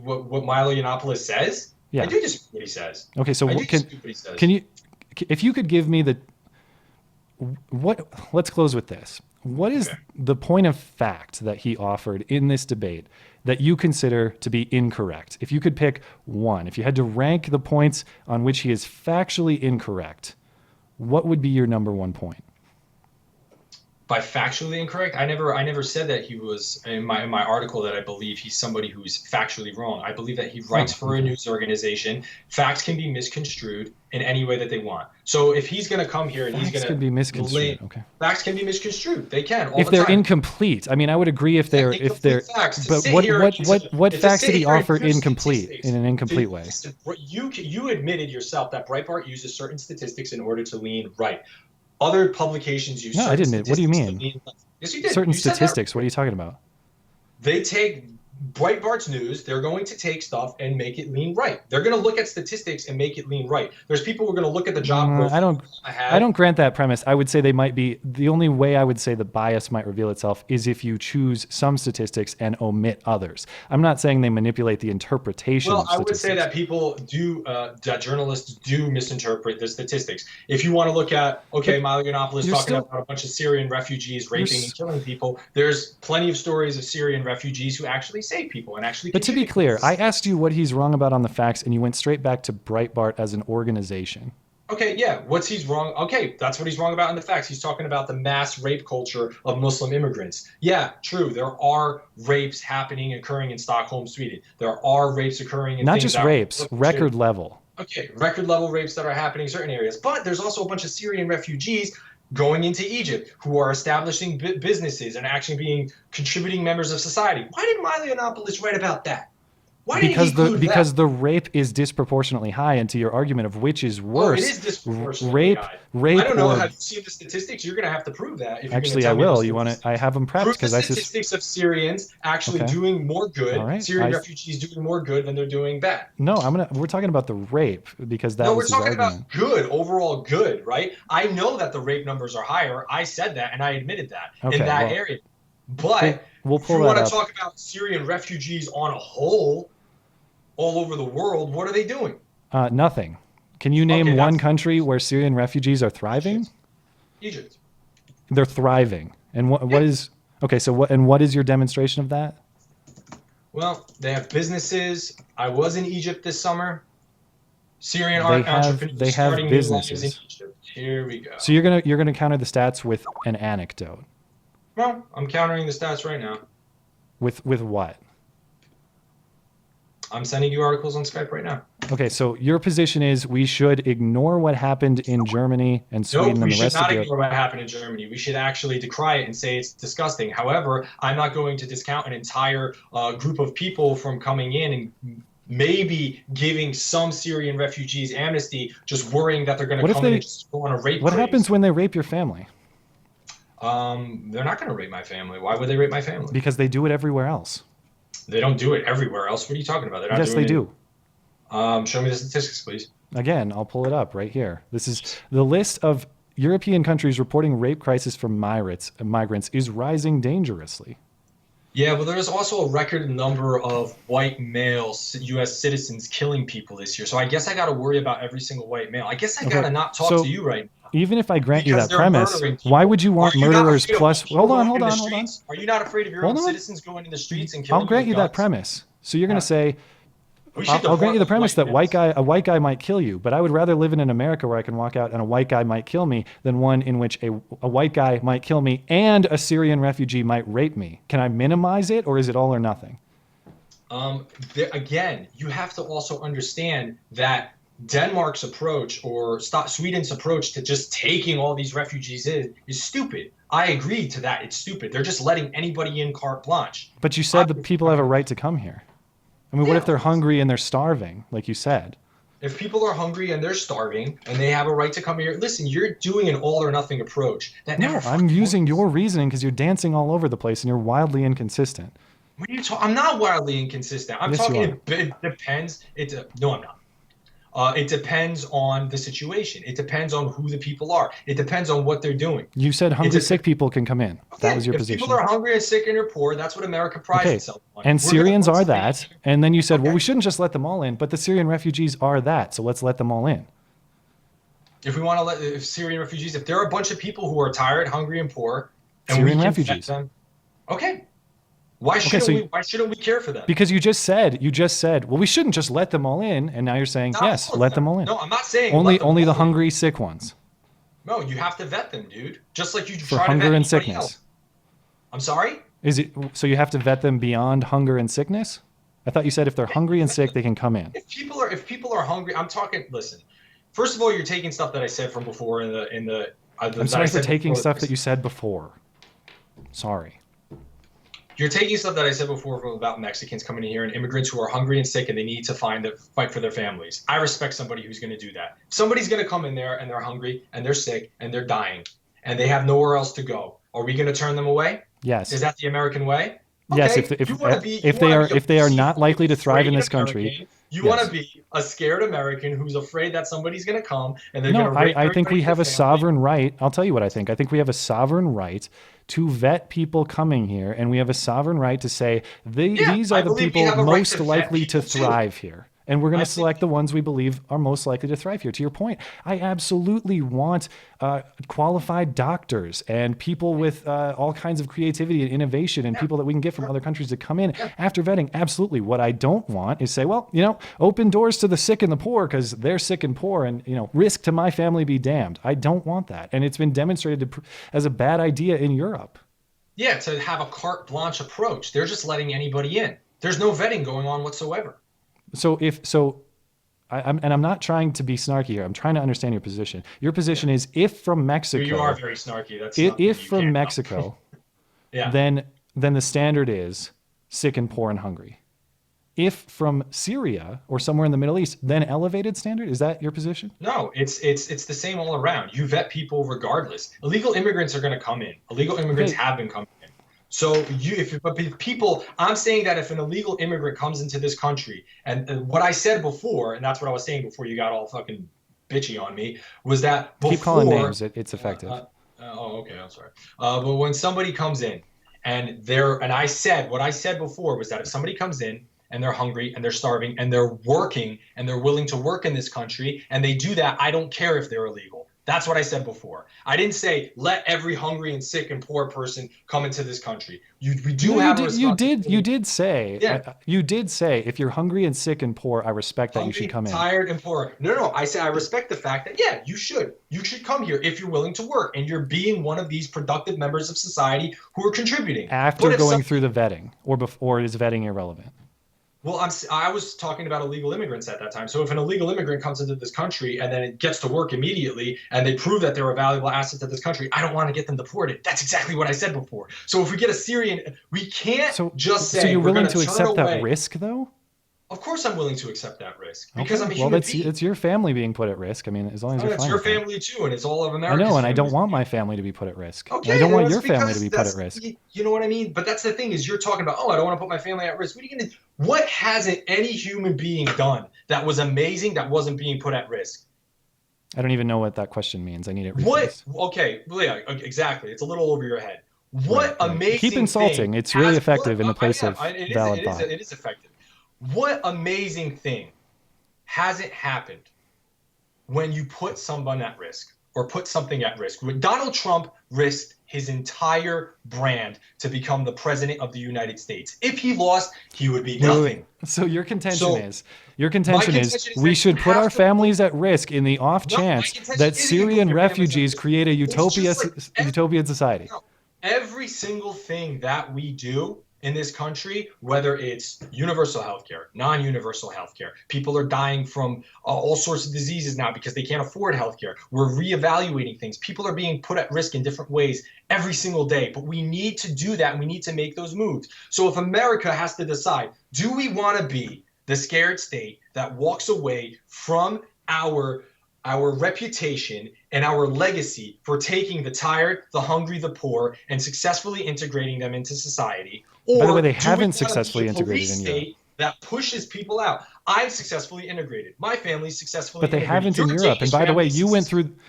what Milo Yiannopoulos says. Yeah. I do dispute what he says. Okay, so can you, if you could give me let's close with this. What is the point of fact that he offered in this debate that you consider to be incorrect? If you could pick one, if you had to rank the points on which he is factually incorrect, what would be your number one point? By factually incorrect, I never said that he was in my article that I believe he's somebody who's factually wrong. I believe that he writes for a news organization. Facts can be misconstrued in any way that they want. So if he's going to come here and he's going to can be misconstrued. Okay. Facts can be misconstrued. They can. If they're incomplete, I mean, I would agree if they're facts. But what facts did he offer incomplete in an incomplete way? You admitted yourself that Breitbart uses certain statistics in order to lean right. Other publications use. No, I didn't. What do you mean? Yes, you did. Certain statistics. What are you talking about? They take Breitbart's news. They're going to take stuff and make it lean right. They're going to look at statistics and make it lean right. There's people who are going to look at the job growth. I don't grant that premise. I would say they might be. The only way I would say the bias might reveal itself is if you choose some statistics and omit others. I'm not saying they manipulate the interpretation. Well, I would say that people do, that journalists do misinterpret the statistics. If you want to look at, Milo Yiannopoulos talking about a bunch of Syrian refugees raping and killing people, there's plenty of stories of Syrian refugees who actually save people and actually. But to be clear, I asked you what he's wrong about on the facts, and you went straight back to Breitbart as an organization. Okay, yeah. What's he's wrong? Okay, that's what he's wrong about in the facts. He's talking about the mass rape culture of Muslim immigrants. Yeah, true. There are rapes occurring in Stockholm, Sweden. There are rapes occurring in not just rapes, record level. Okay, record level rapes that are happening in certain areas. But there's also a bunch of Syrian refugees going into Egypt who are establishing businesses and actually being contributing members of society. Why did Milo Yiannopoulos write about that? Why did he include because that? The rape is disproportionately high, and to your argument of which is worse, it is disproportionately high. Rape. I don't know. Have you seen the statistics? You're going to have to prove that. Actually, I will. You want to? I have them prepped because I statistics of Syrians actually doing more good. All right. Syrian refugees doing more good than they're doing bad. No, we're talking about the rape because that. No, we're talking about good, overall good, right? I know that the rape numbers are higher. I said that, and I admitted that in that area. But we'll if you want to talk about Syrian refugees on a whole, all over the world, what are they doing? Nothing. Can you name one country where Syrian refugees are thriving? Egypt. They're thriving. And what is okay? So what is your demonstration of that? Well, they have businesses. I was in Egypt this summer. Syrian entrepreneurs they have starting businesses new lives in Egypt. Here we go. So you're gonna counter the stats with an anecdote. Well, I'm countering the stats right now. With what? I'm sending you articles on Skype right now. Okay, so your position is we should ignore what happened in Germany and Sweden Nope, we and the should rest not of Europe. ignore what happened in Germany. We should actually decry it and say it's disgusting. However, I'm not going to discount an entire group of people from coming in and maybe giving some Syrian refugees amnesty, just worrying that they're going What to if come in they- and just go on a rape What craze. happens when they rape your family? They're not going to rape my family. Why would they rape my family? Because they do it everywhere else. They don't do it everywhere else. What are you talking about? They're not Yes, doing they it. do. Show me the statistics, please. Again, I'll pull it up right here. This is the list of European countries reporting rape crisis from migrants is rising dangerously. Yeah, well, there's also a record number of white male U.S. citizens killing people this year. So I guess I got to worry about every single white male. I guess I got to not talk so to you right now. Even if I grant you Because that they're premise, murdering people. why would you want Are you not murderers afraid of plus? people Hold on, going hold in the on, hold on. streets? Are you not afraid of your Hold own on. citizens going in the streets and killing I'll grant with you that guns? premise. So you're going to say, We should I'll grant you the deport premise white that males. a white guy might kill you, but I would rather live in an America where I can walk out and a white guy might kill me than one in which a white guy might kill me and a Syrian refugee might rape me. Can I minimize it, or is it all or nothing? Again, you have to also understand that Denmark's approach or Sweden's approach to just taking all these refugees in is stupid. I agree to that. It's stupid. They're just letting anybody in carte blanche. But you said the people have a right to come here. I mean, what if they're hungry and they're starving, like you said? If people are hungry and they're starving and they have a right to come here, listen, you're doing an all or nothing approach. That No, never I'm using works. your reasoning because you're dancing all over the place and you're wildly inconsistent. What are you I'm not wildly inconsistent. I'm Yes, you talking. are. It depends. No, I'm not. It depends on the situation. It depends on who the people are. It depends on what they're doing. You said hungry, It's a- sick people can come in. That was your if position. people are hungry and sick and are poor, that's what America prides Okay, itself on. and We're gonna Syrians put are slaves- that. And then you said, well, Okay. we shouldn't just let them all in, but the Syrian refugees are that. So let's let them all in. If we want to if Syrian refugees, if there are a bunch of people who are tired, hungry, and poor, and Syrian we can refugees. vet them, okay. Why shouldn't so we? Why shouldn't we care for them? Because you just said, well, we shouldn't just let them all in. And now you're saying, Not yes, all of let them all in. No, I'm not saying Only let them the all in. hungry, sick ones No, you have to vet them, dude. Just like you for try to hunger vet and anybody sickness. else. I'm sorry? Is it so you have to vet them beyond hunger and sickness? I thought you said if they're hungry and sick, they can come in. If people are hungry, I'm talking. Listen, first of all, you're taking stuff that I said from before I'm sorry for taking stuff that you said before. Sorry. You're taking stuff that I said before from about Mexicans coming in here and immigrants who are hungry and sick and they need to fight for their families. I respect somebody who's going to do that. If somebody's going to come in there and they're hungry and they're sick and they're dying and they have nowhere else to go. Are we going to turn them away? Yes. Is that the American way? Yes, Okay. if they are not likely to thrive in this country. You want to be a scared American who's afraid that somebody's going to come and they're No, going to rape I think everybody we in have the a family. sovereign right. I'll tell you what I think. I think we have a sovereign right to vet people coming here, and we have a sovereign right to say these I are the believe we people have a right most to vet likely to people, too. thrive here. And we're going I to select the ones we believe are most likely to thrive here. To your point, I absolutely want qualified doctors and people with all kinds of creativity and innovation and people that we can get from other countries to come in after vetting. Absolutely. What I don't want is say, well, open doors to the sick and the poor because they're sick and poor and, risk to my family be damned. I don't want that. And it's been demonstrated as a bad idea in Europe. Yeah, to have a carte blanche approach. They're just letting anybody in. There's no vetting going on whatsoever. I'm not trying to be snarky here. I'm trying to understand your position. Your position is if from Mexico, You are very snarky. That's something if you from can't Mexico, Yeah. then the standard is sick and poor and hungry. If from Syria or somewhere in the Middle East, then elevated standard. Is that your position? No, it's the same all around. You vet people regardless. Illegal immigrants are going to come in. Illegal immigrants Okay. have been coming in. So I'm saying that if an illegal immigrant comes into this country, and what I said before, and that's what I was saying before you got all fucking bitchy on me, was that before. Keep calling names. It's effective. Okay, I'm sorry. But when somebody comes in, and I said what I said before was that if somebody comes in and they're hungry and they're starving and they're working and they're willing to work in this country and they do that, I don't care if they're illegal. That's what I said before. I didn't say let every hungry and sick and poor person come into this country. We do have a responsibility. You did say. Yeah. You did say if you're hungry and sick and poor, I respect that you Hungry, should come in. tired and poor. No. I said I respect the fact that you should. You should come here if you're willing to work and you're being one of these productive members of society who are contributing. After But if going through the vetting, or before, is vetting irrelevant? Well, I was talking about illegal immigrants at that time. So if an illegal immigrant comes into this country and then it gets to work immediately and they prove that they're a valuable asset to this country, I don't want to get them deported. That's exactly what I said before. So if we get a Syrian, we can't just say, so you're we're willing going to accept that risk, though? Of course I'm willing to accept that risk because I'm a well, human being. it's your family being put at risk. I mean, as long as you're fine It's your with that. family too, and it's all of I America's know, and I don't families. want my family to be put at risk. Okay, And I don't want that's your family because to be put at risk. You know what I mean? But that's the thing is you're talking about, oh, I don't want to put my family at risk. What hasn't any human being done that was amazing that wasn't being put at risk? I don't even know what that question means. I need it rephrased. Okay, well, yeah, exactly. It's a little over your head. What amazing Keep insulting. thing It's really effective in the place of valid thought. It is effective. What amazing thing hasn't happened when you put someone at risk or put something at risk? When Donald Trump risked his entire brand to become the president of the United States. If he lost, he would be nothing. So your contention is we that should you put have our to families at risk in the off chance that isn't Syrian put your families at refugees risk. create a It's utopian society. Every single thing that we do in this country, whether it's universal healthcare, non-universal healthcare, people are dying from all sorts of diseases now because they can't afford healthcare. We're reevaluating things. People are being put at risk in different ways every single day, but we need to do that. And we need to make those moves. So if America has to decide, do we want to be the scared state that walks away from our reputation and our legacy for taking the tired, the hungry, the poor, and successfully integrating them into society? Or By the way, they do we haven't want to be successfully a integrated police in Europe. state that pushes people out? I'm successfully integrated. My family's successfully But they integrated. haven't in Your Europe. And Danish by the way, family's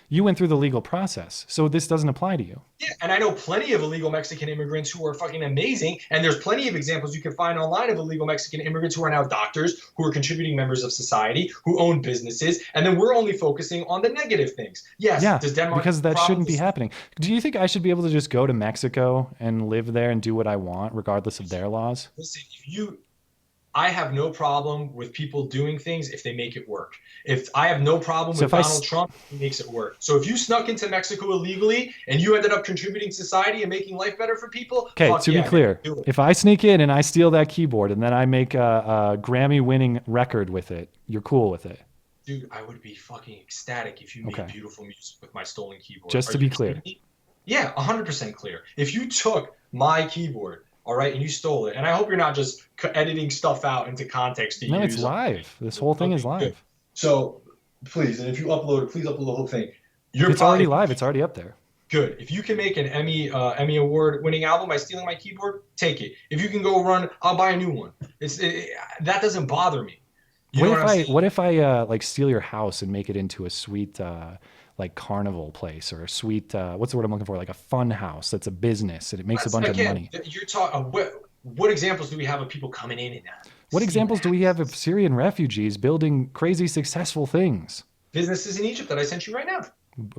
you went through the legal process. So this doesn't apply to you. Yeah, and I know plenty of illegal Mexican immigrants who are fucking amazing, and there's plenty of examples you can find online of illegal Mexican immigrants who are now doctors, who are contributing members of society, who own businesses, and then we're only focusing on the negative things. Yes, Yeah, does Denmark because that shouldn't be problems? happening. Do you think I should be able to just go to Mexico and live there and do what I want, regardless of their laws? Listen, I have no problem with people doing things if they make it work. If I have no problem with Donald Trump, he makes it work. So if you snuck into Mexico illegally and you ended up contributing to society and making life better for people, Okay, fuck to yeah, be clear, do it. if I sneak in and I steal that keyboard and then I make a Grammy-winning record with it, you're cool with it? Dude, I would be fucking ecstatic if you made beautiful music with my stolen keyboard. Just to be clear. Yeah, 100% clear. If you took my keyboard, all right, and you stole it, and I hope you're not just editing stuff out into context to use. No, it's live. This whole thing is live. Good. So please, and if you upload it, please upload the whole thing. It's already live. It's already up there. Good. If you can make an Emmy award-winning album by stealing my keyboard, take it. If you can go run, I'll buy a new one. That doesn't bother me. What if I like steal your house and make it into a sweet like carnival place or a sweet what's the word I'm looking for? Like a fun house that's a business and it makes a bunch of money. You're talking. What examples do we have of people coming in and that? What examples do we have of Syrian refugees building crazy successful things? Businesses in Egypt that I sent you right now.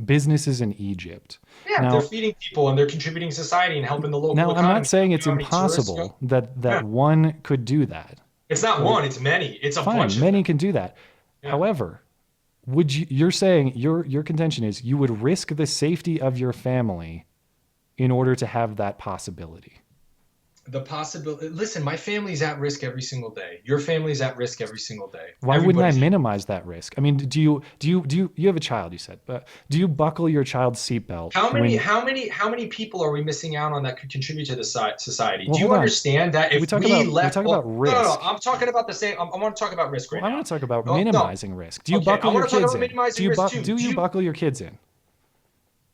Businesses in Egypt. Yeah, now, they're feeding people and they're contributing to society and helping the local economy. Now, I'm not saying it's impossible that one could do that. It's not one, it's many. It's a bunch of many can do that. Yeah. However, you're saying your contention is you would risk the safety of your family in order to have that possibility. The possibility. Listen, my family's at risk every single day. Your family's at risk every single day. Why wouldn't I minimize that risk? I mean, do you have a child? You said, but do you buckle your child's seatbelt? How many people are we missing out on that could contribute to the society? Well, do you understand that if we talk about risk? No, I'm talking about the same. I want to talk about risk right now. I want to talk about minimizing risk. Do you buckle your kids in? Do you buckle your kids in?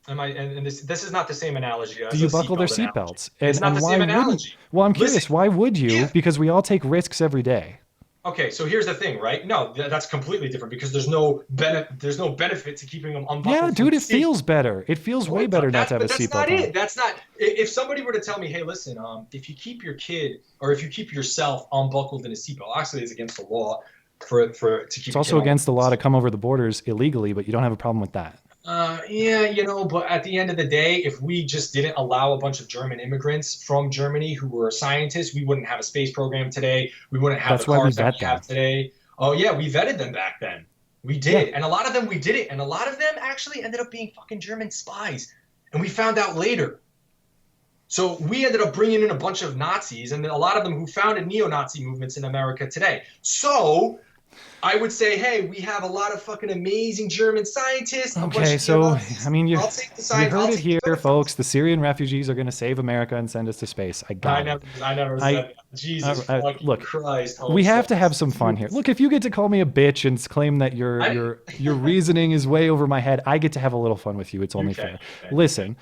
And this is not the same analogy. Do you buckle their seatbelts? It's not the same analogy. Well, I'm curious. Why would you? Yeah. Because we all take risks every day. Okay, so here's the thing, right? No, that's completely different because there's no benefit to keeping them unbuckled. Yeah, dude, it feels better. It feels way better not to have a seatbelt on. That's not it. That's not. If somebody were to tell me, hey, listen, if you keep your kid or if you keep yourself unbuckled in a seatbelt, actually, it's against the law to keep. It's also against the law to come over the borders illegally, but you don't have a problem with that. Yeah, but at the end of the day, if we just didn't allow a bunch of German immigrants from Germany who were scientists, we wouldn't have a space program today. We wouldn't have the cars that we have today. Oh, yeah, we vetted them back then. We did. Yeah. And a lot of them, we did it. And a lot of them actually ended up being fucking German spies. And we found out later. So we ended up bringing in a bunch of Nazis, and a lot of them who founded neo-Nazi movements in America today. So I would say, hey, we have a lot of fucking amazing German scientists. Okay, so I mean, I'll take the you science. heard it here, folks. The Syrian refugees are going to save America and send us to space. I got it. I never said that. Jesus fucking look, Christ. we have to have some fun here. Look, if you get to call me a bitch and claim that your reasoning is way over my head, I get to have a little fun with you. It's only fair. Okay. Listen,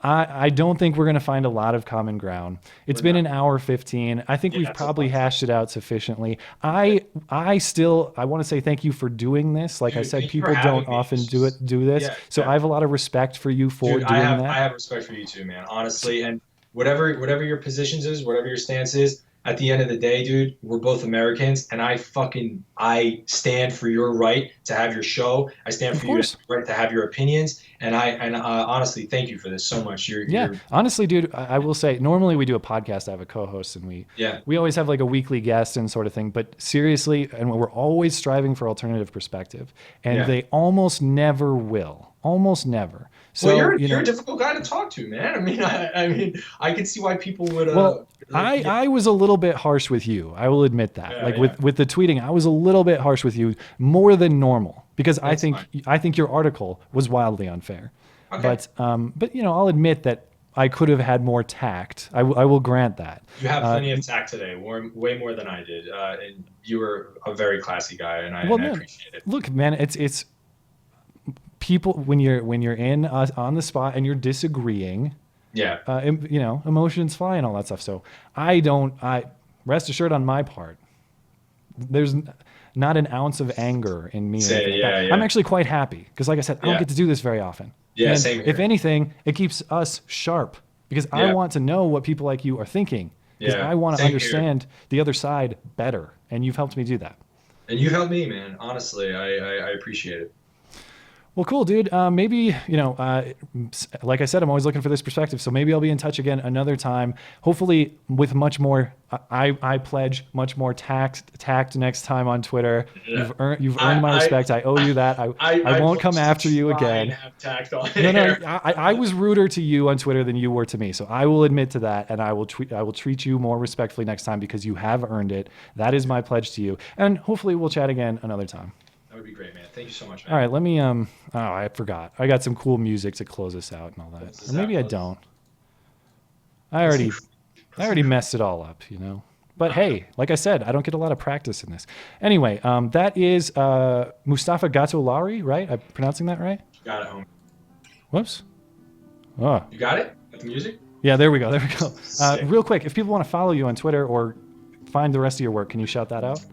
I don't think we're going to find a lot of common ground. It's been an hour 15. I think we've probably hashed it out sufficiently. I want to say thank you for doing this. Like I said, people don't often do this. Yeah, so I have a lot of respect for you for doing that. I have respect for you too, man. Honestly, and whatever your positions is, whatever your stance is, at the end of the day, dude, we're both Americans, and I stand for your right to have your show. I stand for your right to have your opinions, and honestly, thank you for this so much. Honestly, dude, I will say, normally we do a podcast, I have a co-host, and we always have like a weekly guest and sort of thing, but seriously, and we're always striving for alternative perspective, and they almost never will. Almost never. So well, you're a difficult guy to talk to, man. I mean, I can see why people would. I was a little bit harsh with you. I will admit that. With the tweeting, I was a little bit harsh with you, more than normal, because I think your article was wildly unfair. Okay. But I'll admit that I could have had more tact. I will grant that. You have plenty of tact today, way more than I did, and you were a very classy guy, and I appreciate it. Look, man, it's people when you're in on the spot and you're disagreeing. Yeah. Emotions fly and all that stuff. So I rest assured on my part, there's not an ounce of anger in me. I'm actually quite happy because, like I said, I don't get to do this very often. Yeah, and same here. If anything, it keeps us sharp because I want to know what people like you are thinking. Because I want to understand the other side better, and you've helped me do that. And you helped me, man. Honestly, I appreciate it. Well, cool, dude. Maybe, like I said, I'm always looking for this perspective. So maybe I'll be in touch again another time, hopefully with much more, I pledge much more tact next time on Twitter. Yeah. You've earned my respect. I owe you that. I won't come after you again. Have tact on I was ruder to you on Twitter than you were to me. So I will admit to that. And I will treat you more respectfully next time because you have earned it. That is my pledge to you. And hopefully we'll chat again another time. That would be great, man. Thank you so much, man. All right, let me, I forgot. I got some cool music to close us out and all that. Or maybe I don't. I already messed it all up, But hey, like I said, I don't get a lot of practice in this. Anyway, that is Mustafa Gatollari, right? I'm pronouncing that right? You got it, homie. Whoops. Oh. You got it? Got the music? Yeah, there we go. Real quick, if people want to follow you on Twitter or find the rest of your work, can you shout that out?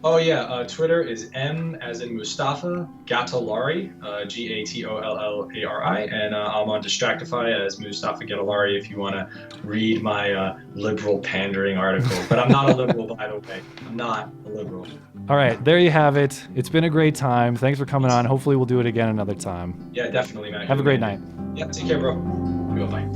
Oh yeah, Twitter is M as in Mustafa Gatollari, Gatollari, and I'm on Distractify as Mustafa Gatollari if you want to read my liberal pandering article. But I'm not a liberal, by the way. I'm not a liberal. All right, there you have it. It's been a great time. Thanks for coming on. Hopefully we'll do it again another time. Yeah, definitely, man. Have a great night. Yeah, take care, bro. Bye.